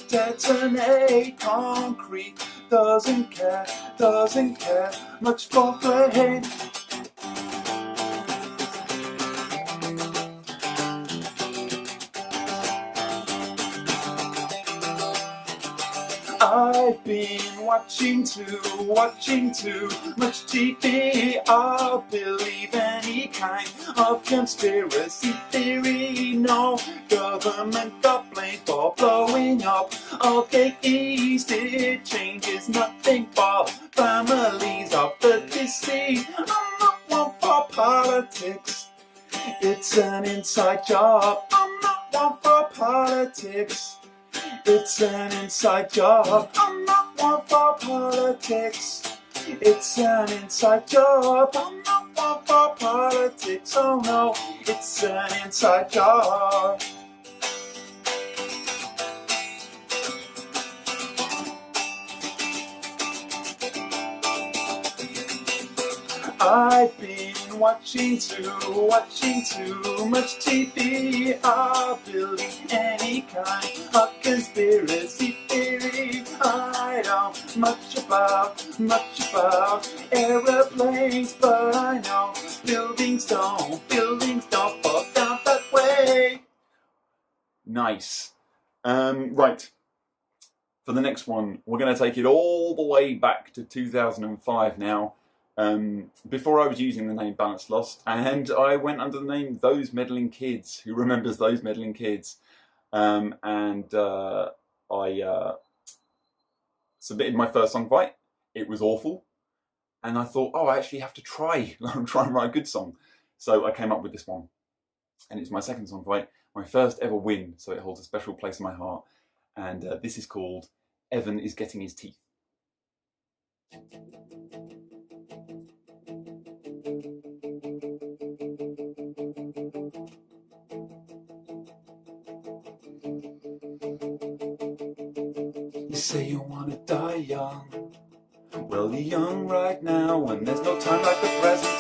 detonate. Concrete doesn't care much for fame. I've been watching too much TV. I'll believe any kind of conspiracy theory. No government got blamed for blowing up of Gate East. It changes nothing for families of the deceased. I'm not one for politics. It's an inside job. I'm not one for politics. It's an inside job. I'm not one for politics. It's an inside job. I'm not one for politics. Oh no, it's an inside job. I've been watching too much TV. I believe any kind of conspiracy theory. I don't much about aeroplanes, but I know buildings don't fall down that way. Nice. Right. For the next one, we're going to take it all the way back to 2005 now. Before I was using the name Balance Lost, and I went under the name Those Meddling Kids. Who remembers Those Meddling Kids? I submitted my first song fight. It was awful, and I thought, oh, I actually have to try and write a good song. So I came up with this one, and it's my second song fight, my first ever win. So it holds a special place in my heart. And this is called Evan is Getting His Teeth. You say you wanna die young. Well, you're young right now, and there's no time like the present.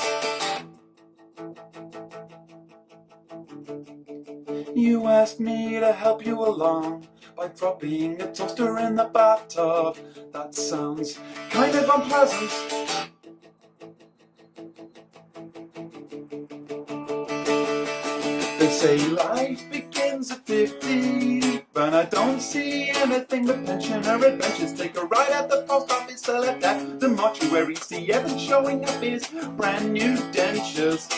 You asked me to help you along by dropping a toaster in the bathtub. That sounds kind of unpleasant. They say life begins at 50, but I don't see anything but pensioner adventures. Take a ride at the post office, sell it at the mortuary. See Evan showing up his brand new dentures.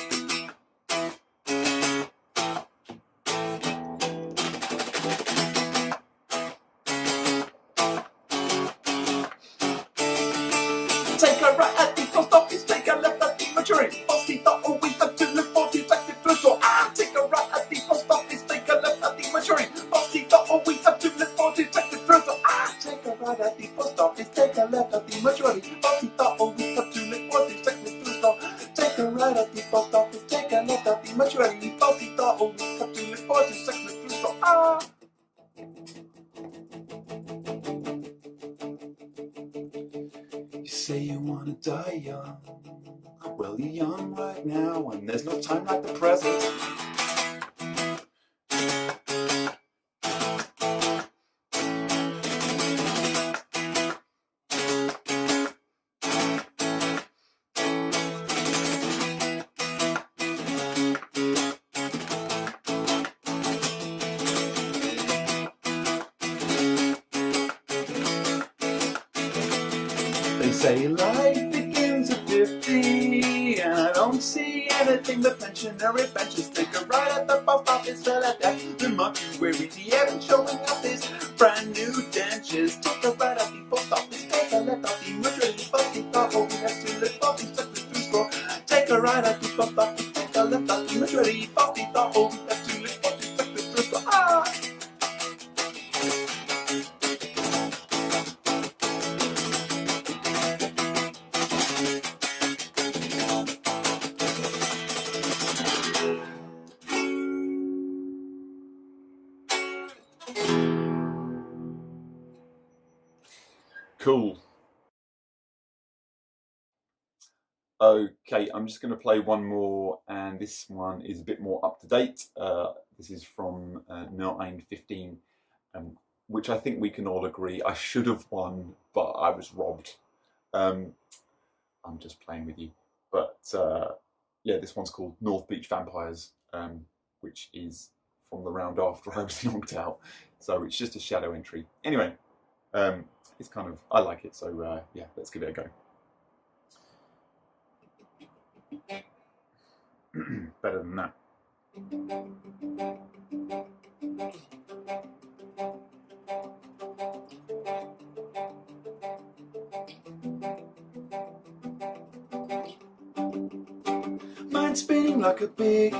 Take a right at the post office, take a left at the mortuary. Posty thought always had to look for detective through. So take a right at the post office, take a left at the mortuary. Posty thought always had to look for detective through. So take a right at the post office, take a left at the mortuary. Posty thought always had to look for detective through. So take a right at the post office, take a left at the mortuary. Posty thought always had to look for detective through. So You say you wanna die young. Well, you're young right now, and there's no time like the present. They say life begins at 50, and I don't see anything but pensionary benches. Take a ride at the post office, sell it at the mortuary. The Evan showing up his brand new dentures. Take a ride at the post office, take a left at the mortuary. Posty thought, oh, we have to live, posty stuck with two score. Take a ride at the post office, take a left at the mortuary. Posty thought, oh, we have to live, posty stuck with two score. Cool. Okay, I'm just going to play one more, and this one is a bit more up to date. This is from 9/15, which I think we can all agree I should have won, but I was robbed. I'm just playing with you. But yeah, this one's called North Beach Vampires, which is from the round after I was knocked out. So it's just a shadow entry. Anyway, it's kind of, I like it, so yeah, let's give it a go. Better than that.
Mind spinning like a big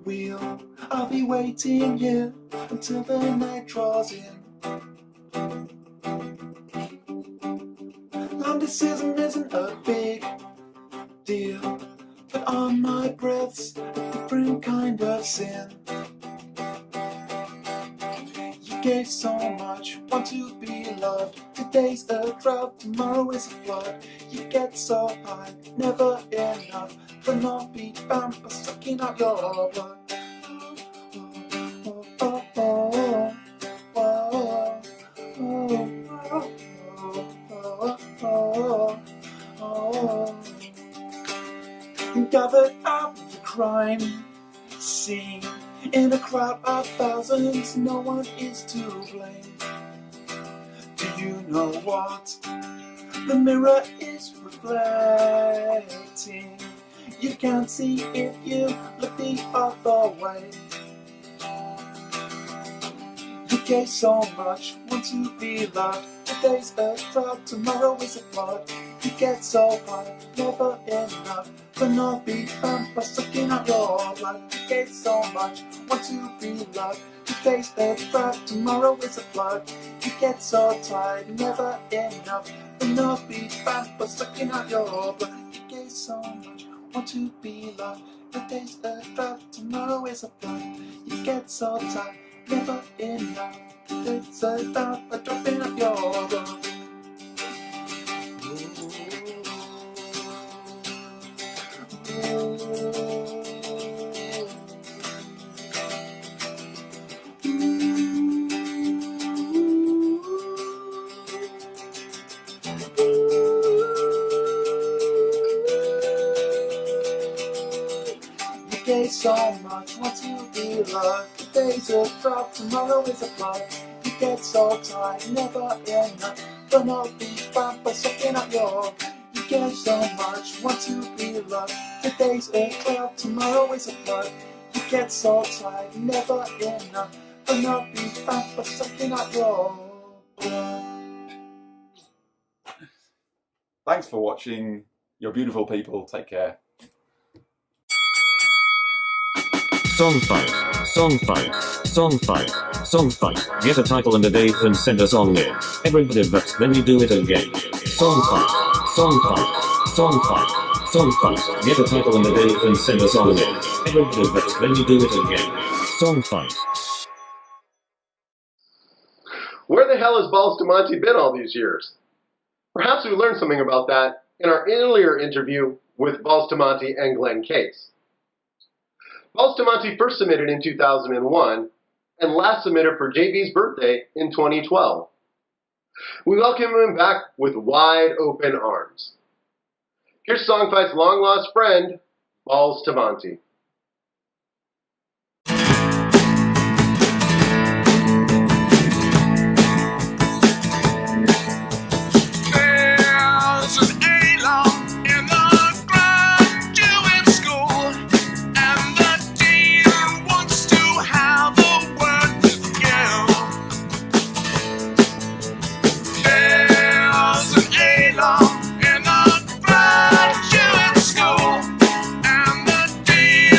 wheel. I'll be waiting here until the night draws in. Long decision isn't a big deal, but on my breath's a different kind of sin. You gave so much, want to be loved. Today's a drought, tomorrow is a flood. You get so high, never enough. The North Beach vampires sucking out your blood. Oh, oh, oh, oh, oh, oh, oh, oh. Gathered out of the crime scene, in a crowd of thousands, no one is to blame. Do you know what the mirror is reflecting? You can't see if you look the other way. You gave so much, want to be loved. Today's a drought, tomorrow is a flood. You get so high, never enough. The North Beach vampires sucking out your blood. You gave so much, want to be loved. Today's a drought, tomorrow is a flood. You get so tired, never enough. The North Beach vampires sucking out your blood. You gave so much, want to be loved. Today's a drought, tomorrow is a flood. You get so tired, never enough. It's about a dropping of your blood. You gave so much, want to be loved. Today's a drought, tomorrow is a flood. You get so tired, never enough. The North Beach vampires sucking up your. You gave so much, want to be loved. Today's a cloud, tomorrow is a flood. You get so tired, never enough. The North Beach vampires sucking up your blood.
Thanks for watching. You're beautiful people. Take care.
Song fight, song fight, song fight, song fight. Get a title and a date and send a song in. Everybody votes, then you do it again. Song fight, song fight, song fight, song fight. Get a title and a date and send a song in. Everybody votes, then you do it again. Song fight.
Where the hell has Balls to Monty been all these years? Perhaps we learned something about that in our earlier interview with Balls to Monty and Glenn Case. Balls to Monty first submitted in 2001 and last submitted for JB's birthday in 2012. We welcome him back with wide open arms. Here's Songfight's long-lost friend, Balls to Monty.
In the graduate school, and the dean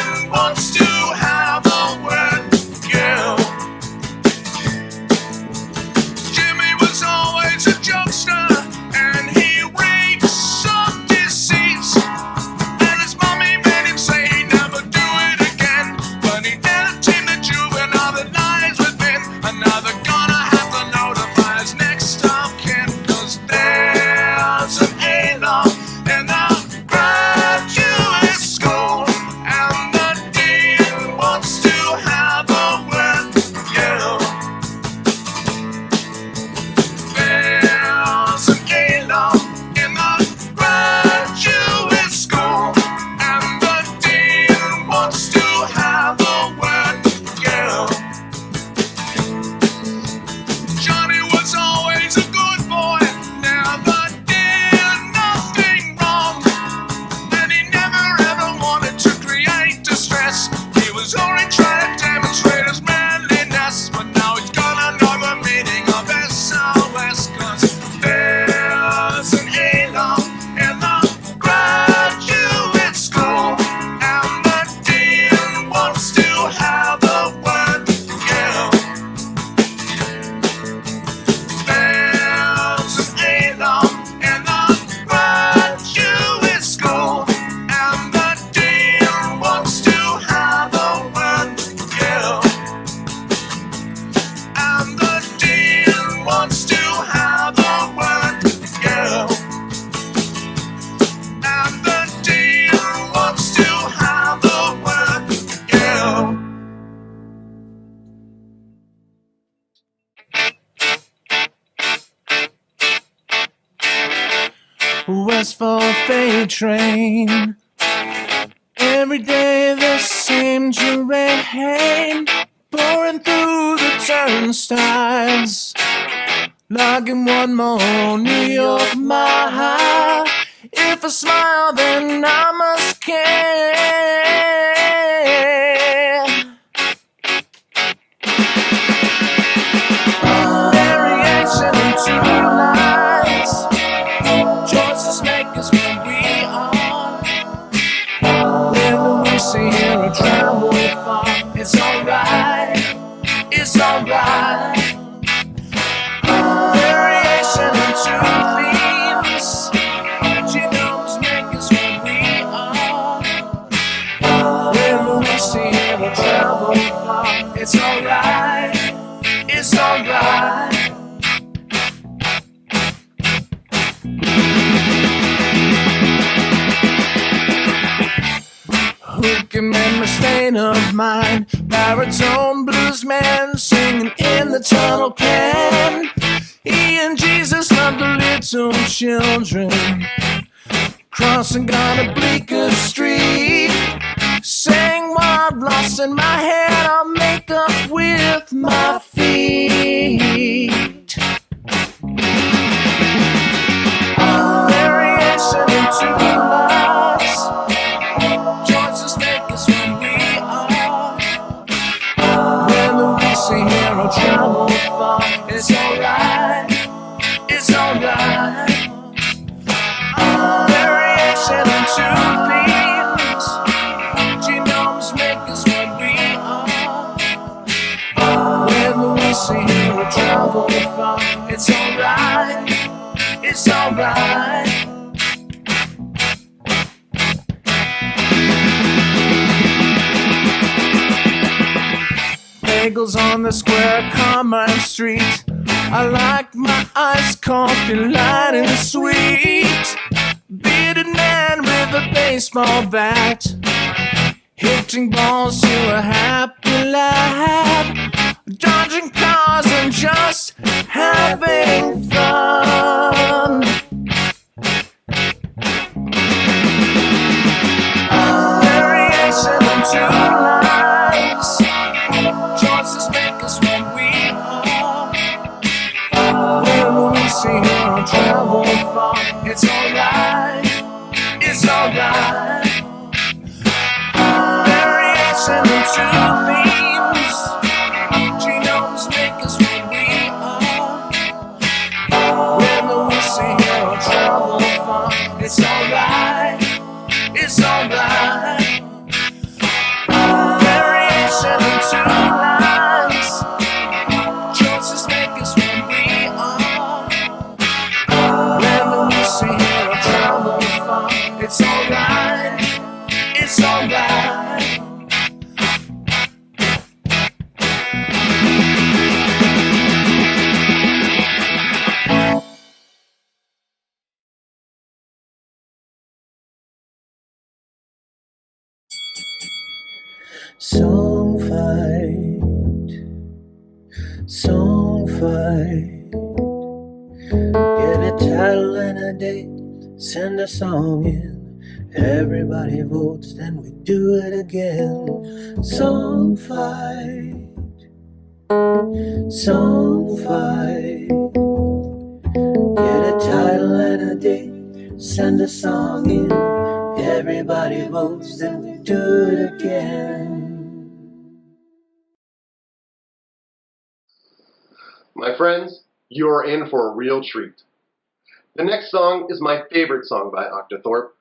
freight train. Every day the same terrain, pouring through the turnstiles, logging one more New York mile. If I smile, then I must care. Variation in two lines, choices make us what we are. Wherever we see here or travel far, it's alright, it's alright. Variation in two themes, genomes make us what we are. Wherever we see here or travel far, it's alright, it's alright. Who can mend the state of mind? Baritone blues man singing in the tunnel can. He and Jesus loved the little children, crossing on a bleaker street. Saying while I'm lost in my head, I'll make up with my feet. Variation in two lives, choices make us what we are. Whether we see here or travel far, it's alright, it's alright. Variation in two themes, genomes make us what we are. Whether we see here or travel far, it's alright, it's alright. Bagels on the square, Carmine Street. I like my iced coffee light and sweet. Bearded man with a baseball bat, hitting balls to a happy laugh, dodging cars and just having fun. Variation in two lives, choices make us what we are. Wherever we see here or travel far, it's alright, it's alright. Variation in two themes, genomes make us what we are. Wherever we see here or travel far, it's alright, it's alright. Variation in two lines, choices make us what we are. Wherever we see here or travel far, it's alright, it's alright.
Song fight, song fight. Get a title and a date, send a song in. Everybody votes, then we do it again. Song fight, song fight. Get a title and a date, send a song in. Everybody votes, then we do it again.
My friends, you are in for a real treat. The next song is my favorite song by Octothorpe.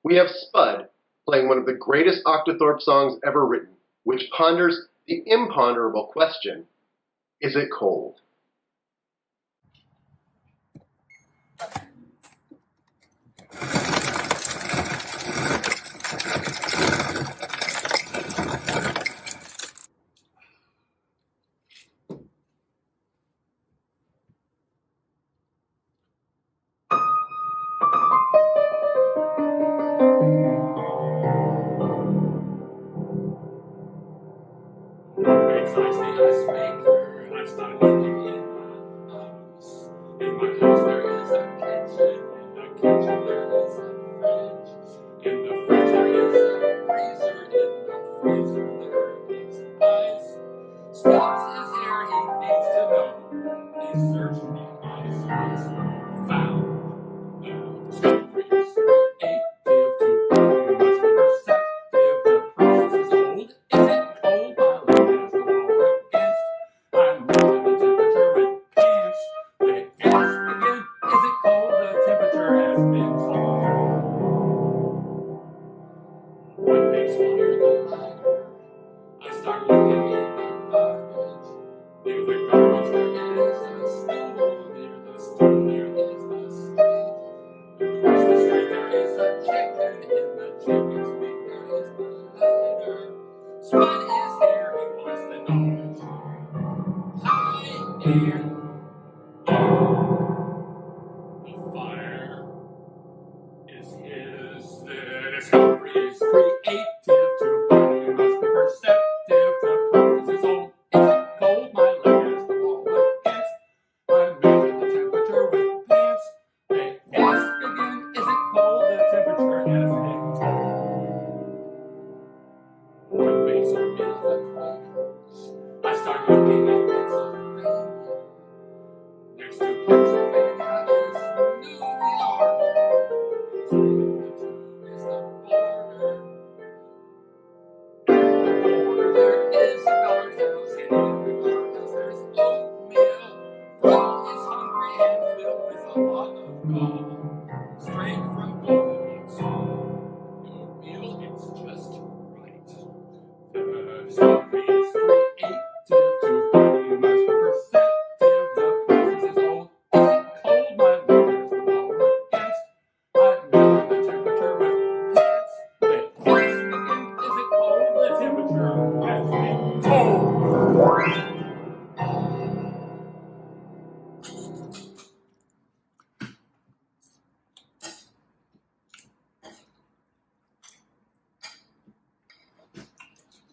We have Spud playing one of the greatest Octothorpe songs ever written, which ponders the imponderable question, is it cold?
In my house there is a kitchen. In the kitchen there is a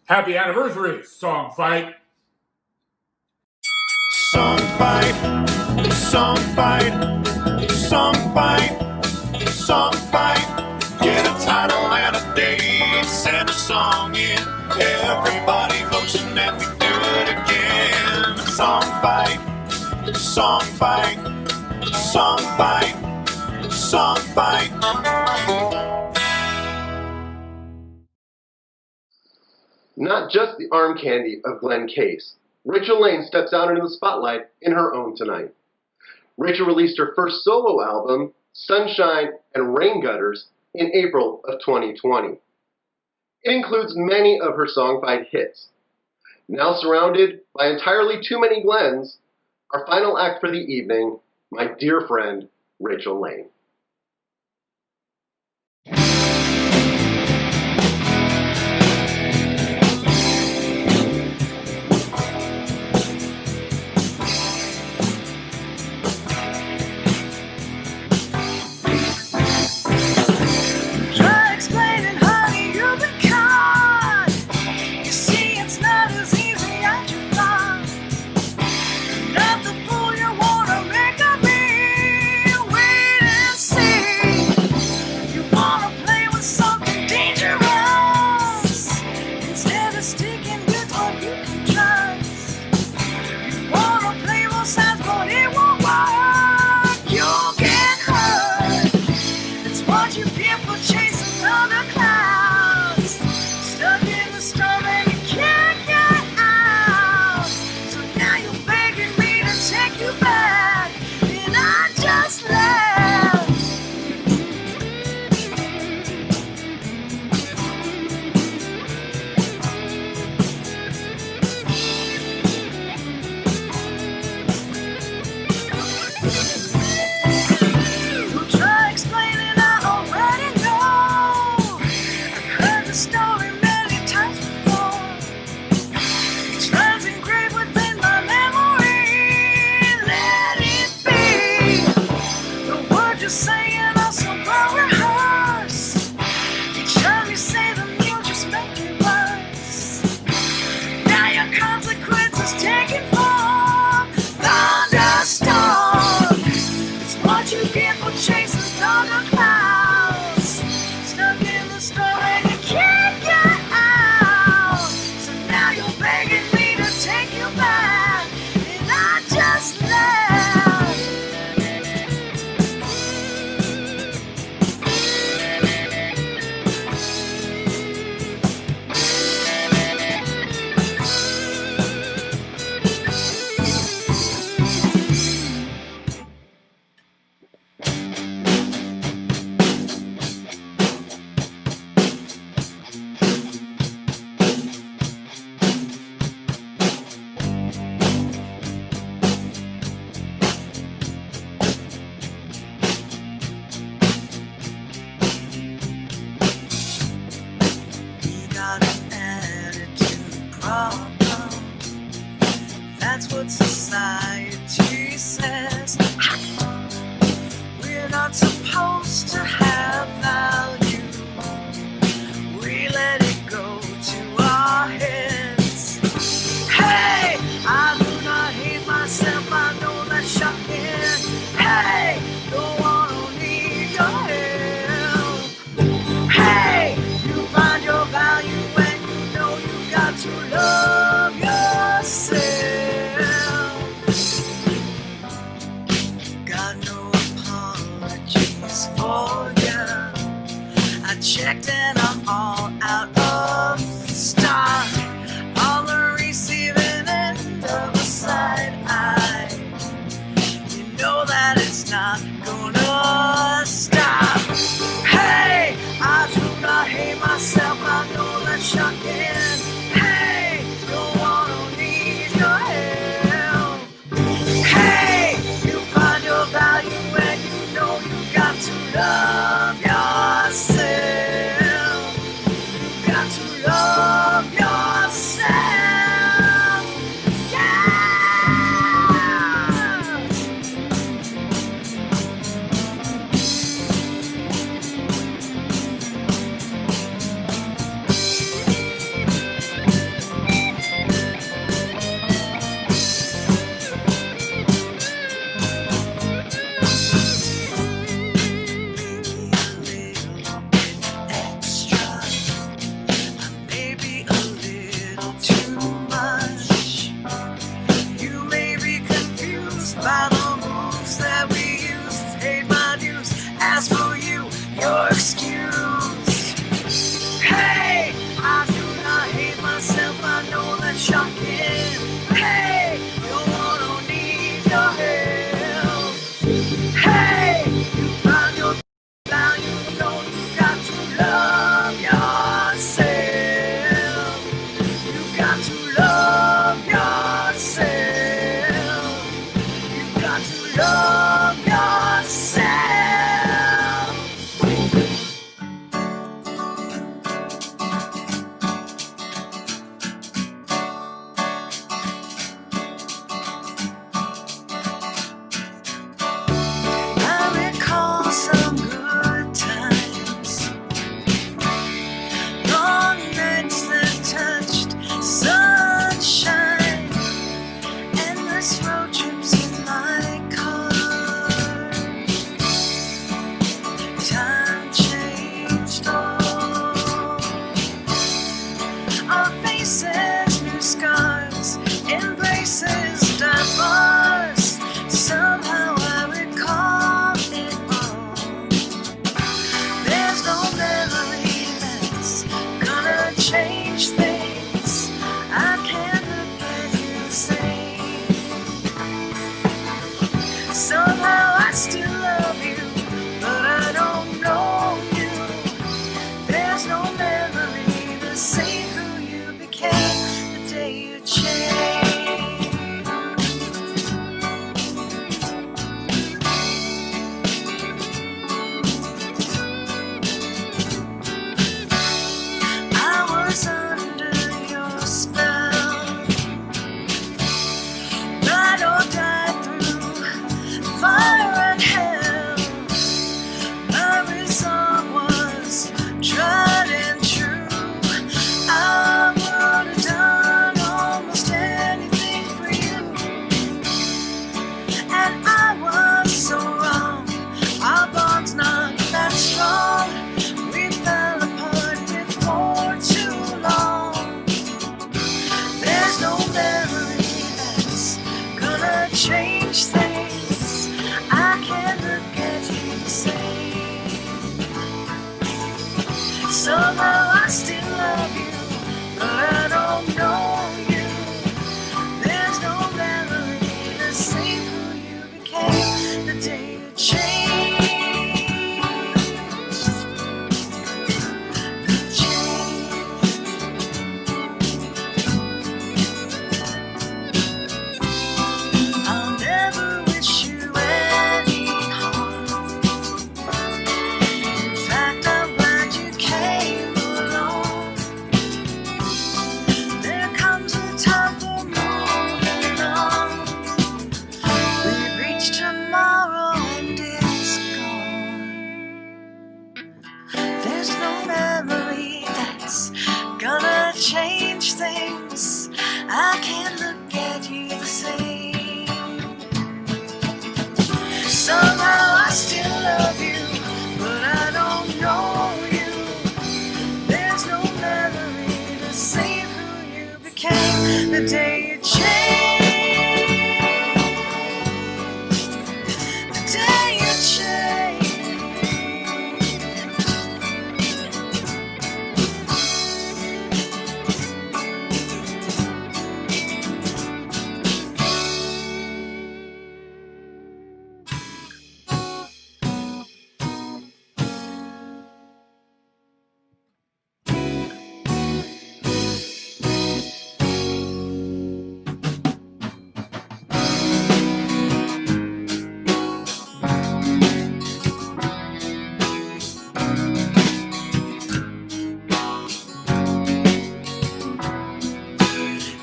Happy anniversary, Song Fight.
Song fight, song fight, song fight, song fight. Get a title and a date, send a song in. Everybody votes and then we do it again. Song fight, song fight, song fight, song fight.
Not just the arm candy of Glenn Case, Rachel Lane steps out into the spotlight in her own tonight. Rachel released her first solo album, Sunshine and Rain Gutters, in April of 2020. It includes many of her song fight hits. Now surrounded by entirely too many Glens, our final act for the evening, my dear friend, Rachel Lane.
Try explaining, honey, you've been caught. You see, it's not as easy as you thought. Not the fool you wanna make of me. Wait and see. You wanna play with something dangerous instead of sticking with what you can trust. You wanna play both sides, but it won't work. You'll get hurt. It's what you get for chasing other clouds. Stuck in the storm and you can't get out. So now you're begging me to take you back, and I just left. You'll try explaining, I already know. I've heard the story many times before. It runs engraved within my memory. Let it be. The words you're saying are so well rehearsed. Each time you say them, you just make it worse. Now your consequences taking form. Thunderstorm. It's what you get for chasing thunder clouds. Stuck in the storm and you can't get out. So now you're begging me to take you back, and I just left. still love you, but I don't know you. There's no memory to say who you became the day you changed. I'll never wish you any harm. In fact, I'm glad you came along. There comes a time for moving on. We've reached tomorrow and it's gone. There's no memory that's gonna change things. I can't look at you the same. Somehow I still love you, but I don't know you. There's no memory to save who you became the day you changed. The day you changed.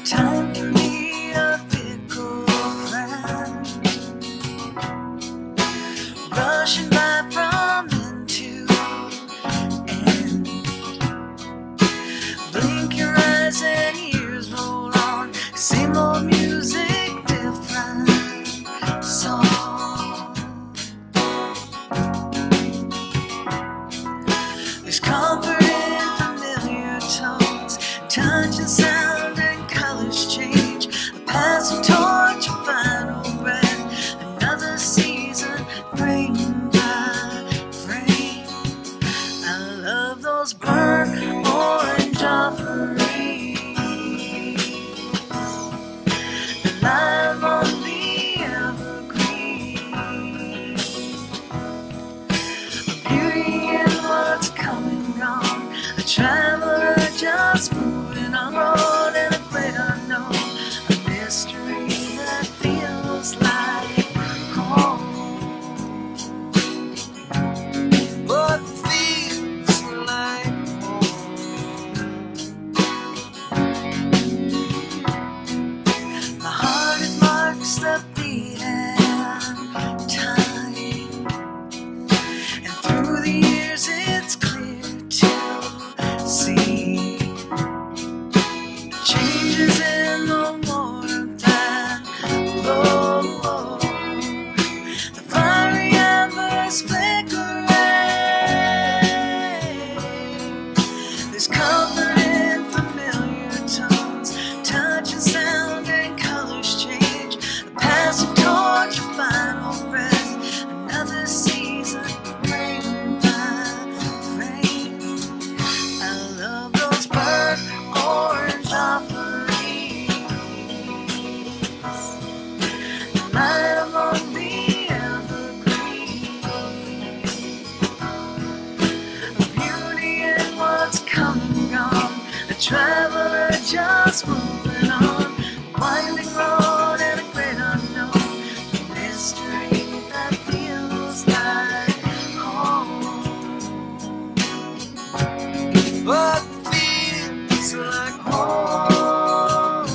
Time can be a fickle friend, rushing by from end to end. Blink your eyes and years roll on. Same old music, different song. There's comfort in familiar tones, touch and sound and colors change. A passing torch, a final breath, another season, frame by frame. I love those burnt orange offerings, the lime on the evergreen, beauty in what's coming on. A traveler just moving on road in a great unknown, a mystery that feels like home. What feels like my heart, it marks the beating time, and through the years it's clear to see changes in the warmth that glow. The fiery embers flicker away. There's comfort in familiar tones, touch and sound and colors change. A passing torch, a final breath, another season, frame by frame. I love those burnt orange offerings, the light among the evergreen, a beauty in what's come and gone, a traveler just moving on, a winding road and a great unknown, a mystery that feels like home. What feels like home?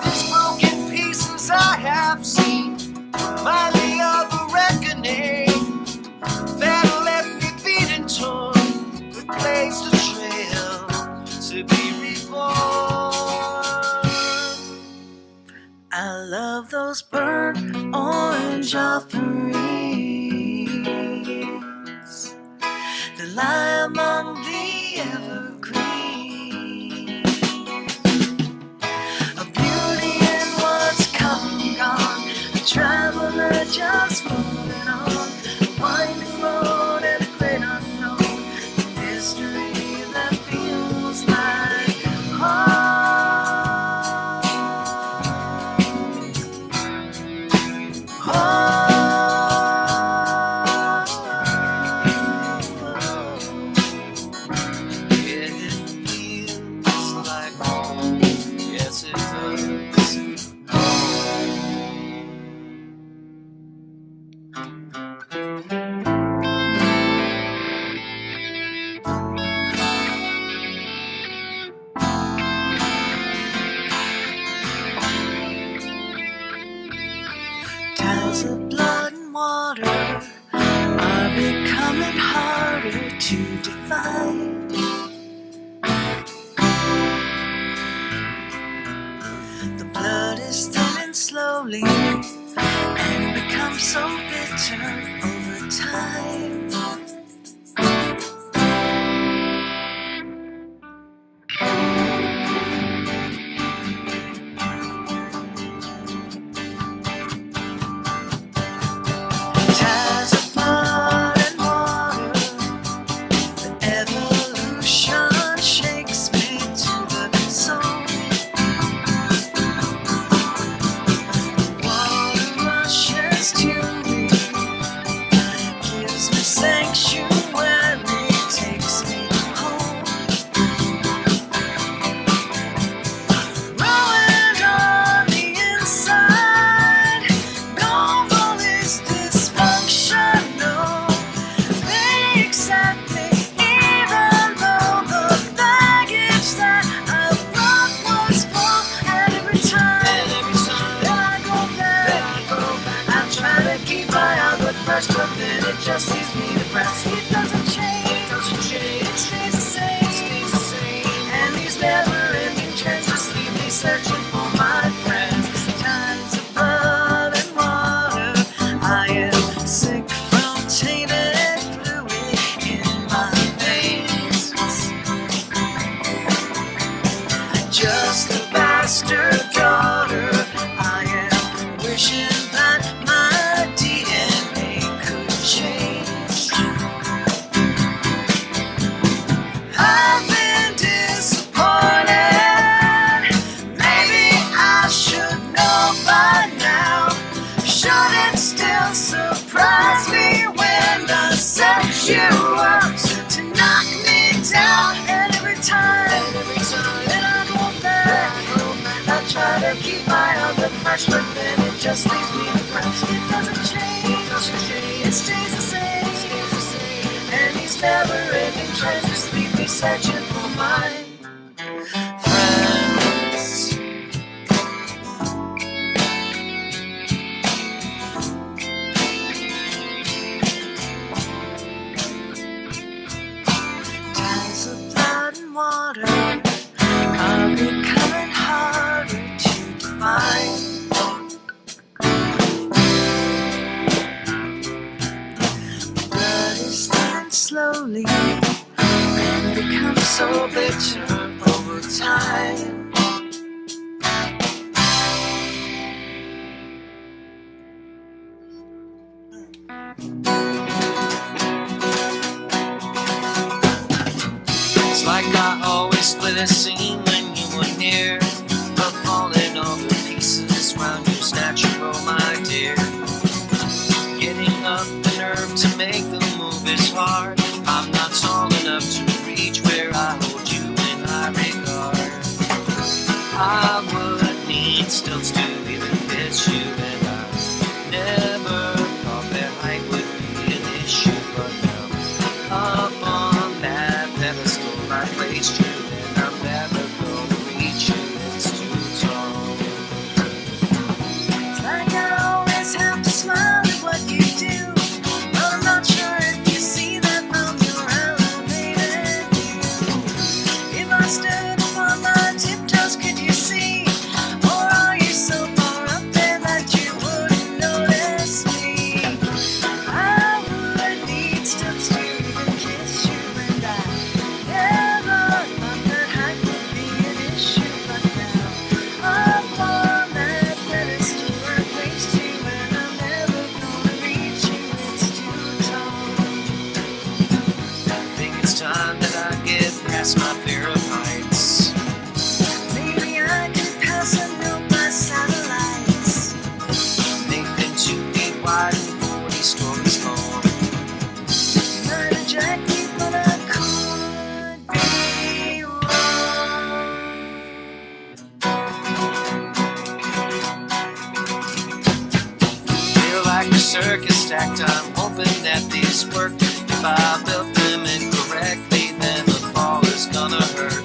These broken pieces I have seen remind me of a reckoning that left me beaten, torn, that blazed the trail to be reborn. I love those burnt orange offerings, that lie among the evergreen, a beauty in what's come and gone, a traveler just moving on, a winding road and slowly and become so bitter over time. Ties of blood and water, the evolution shakes me to the soul. Water rushes to me, gives me sanctuary, takes me home. Ruined on the inside, normal is dysfunctional. They accept me even though the baggage that I brought was full. And every time that I go back, I try to keep my outlook fresh, but then it just leaves me depressed. It doesn't change, it stays the same. And these never-ending trends just leave me searching for my friends. Times of blood and water, I am sick from tainted fluid in my veins. Just a bastard daughter, I am wishing that my DNA could change. I've been disappointed. Maybe I should know by now. Should it still surprise me when I set you up to knock me down? And every time that I go back, I try to keep my outlook fresh, but then it just leaves me depressed. It doesn't change, it stays the same. And these never-ending trends just leave me searching for my friends. Ties of blood and water are becoming harder to define. Blood is thin slowly and becomes so bitter over time.
It's like I always split a scene when you were near, but falling off the pieces round your statue, oh my dear. Getting up the nerve to make the move is hard. I'm not tall enough to reach where I hold you in high regard. I would need stilts to even kiss you, and I never thought that height would be an issue, but now up on that pedestal I placed you, and I'm never gonna reach you, it's too tall.
It's like I always have to smile at what you do, but I'm not sure if you see that from your elevated view. If I stood upon my tiptoes, could you see? Or are you so far up there that you wouldn't notice me? I would need steps to even kiss you, and I never thought that height would be an issue, but now up on that pedestal I placed you, and I'm never gonna reach you, it's too tall.
I think it's time that I get past my fear of heights.
Maybe I could pass a note by satellites.
Nathan 2 feet wide and 40 stories long.
You might reject me, but I could be wrong.
Feel like a circus stacked, I'm hoping that these work. If I built them incorrectly, then the fall is gonna hurt.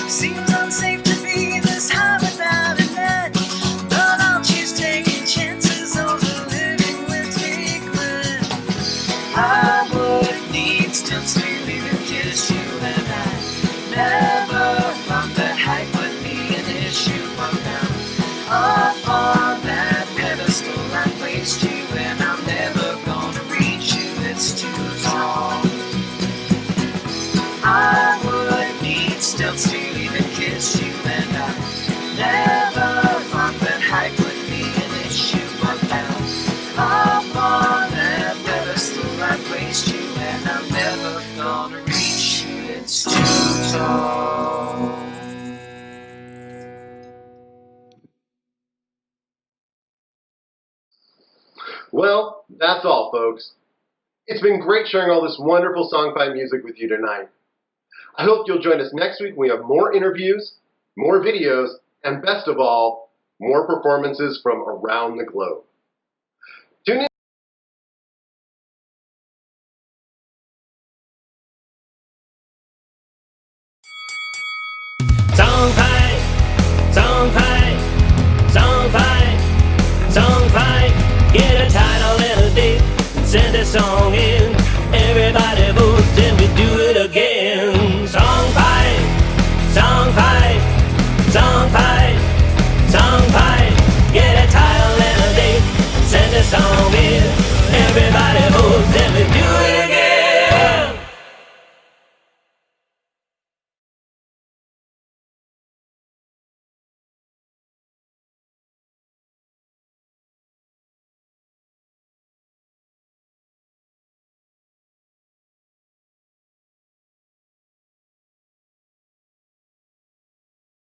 Seems unsafe to be this high without a net, but I'll choose taking chances over living with regret.
I would need stilts to even kiss you, and I never thought that height would be an issue, but now up on and I'm never gonna reach you, it's too tall.
Well, that's all, folks. It's been great sharing all this wonderful Songfight music with you tonight. I hope you'll join us next week when we have more interviews, more videos, and best of all, more performances from around the globe. Tune in.
Song fight, song fight, song fight, song fight. Get a title and a date and send us on.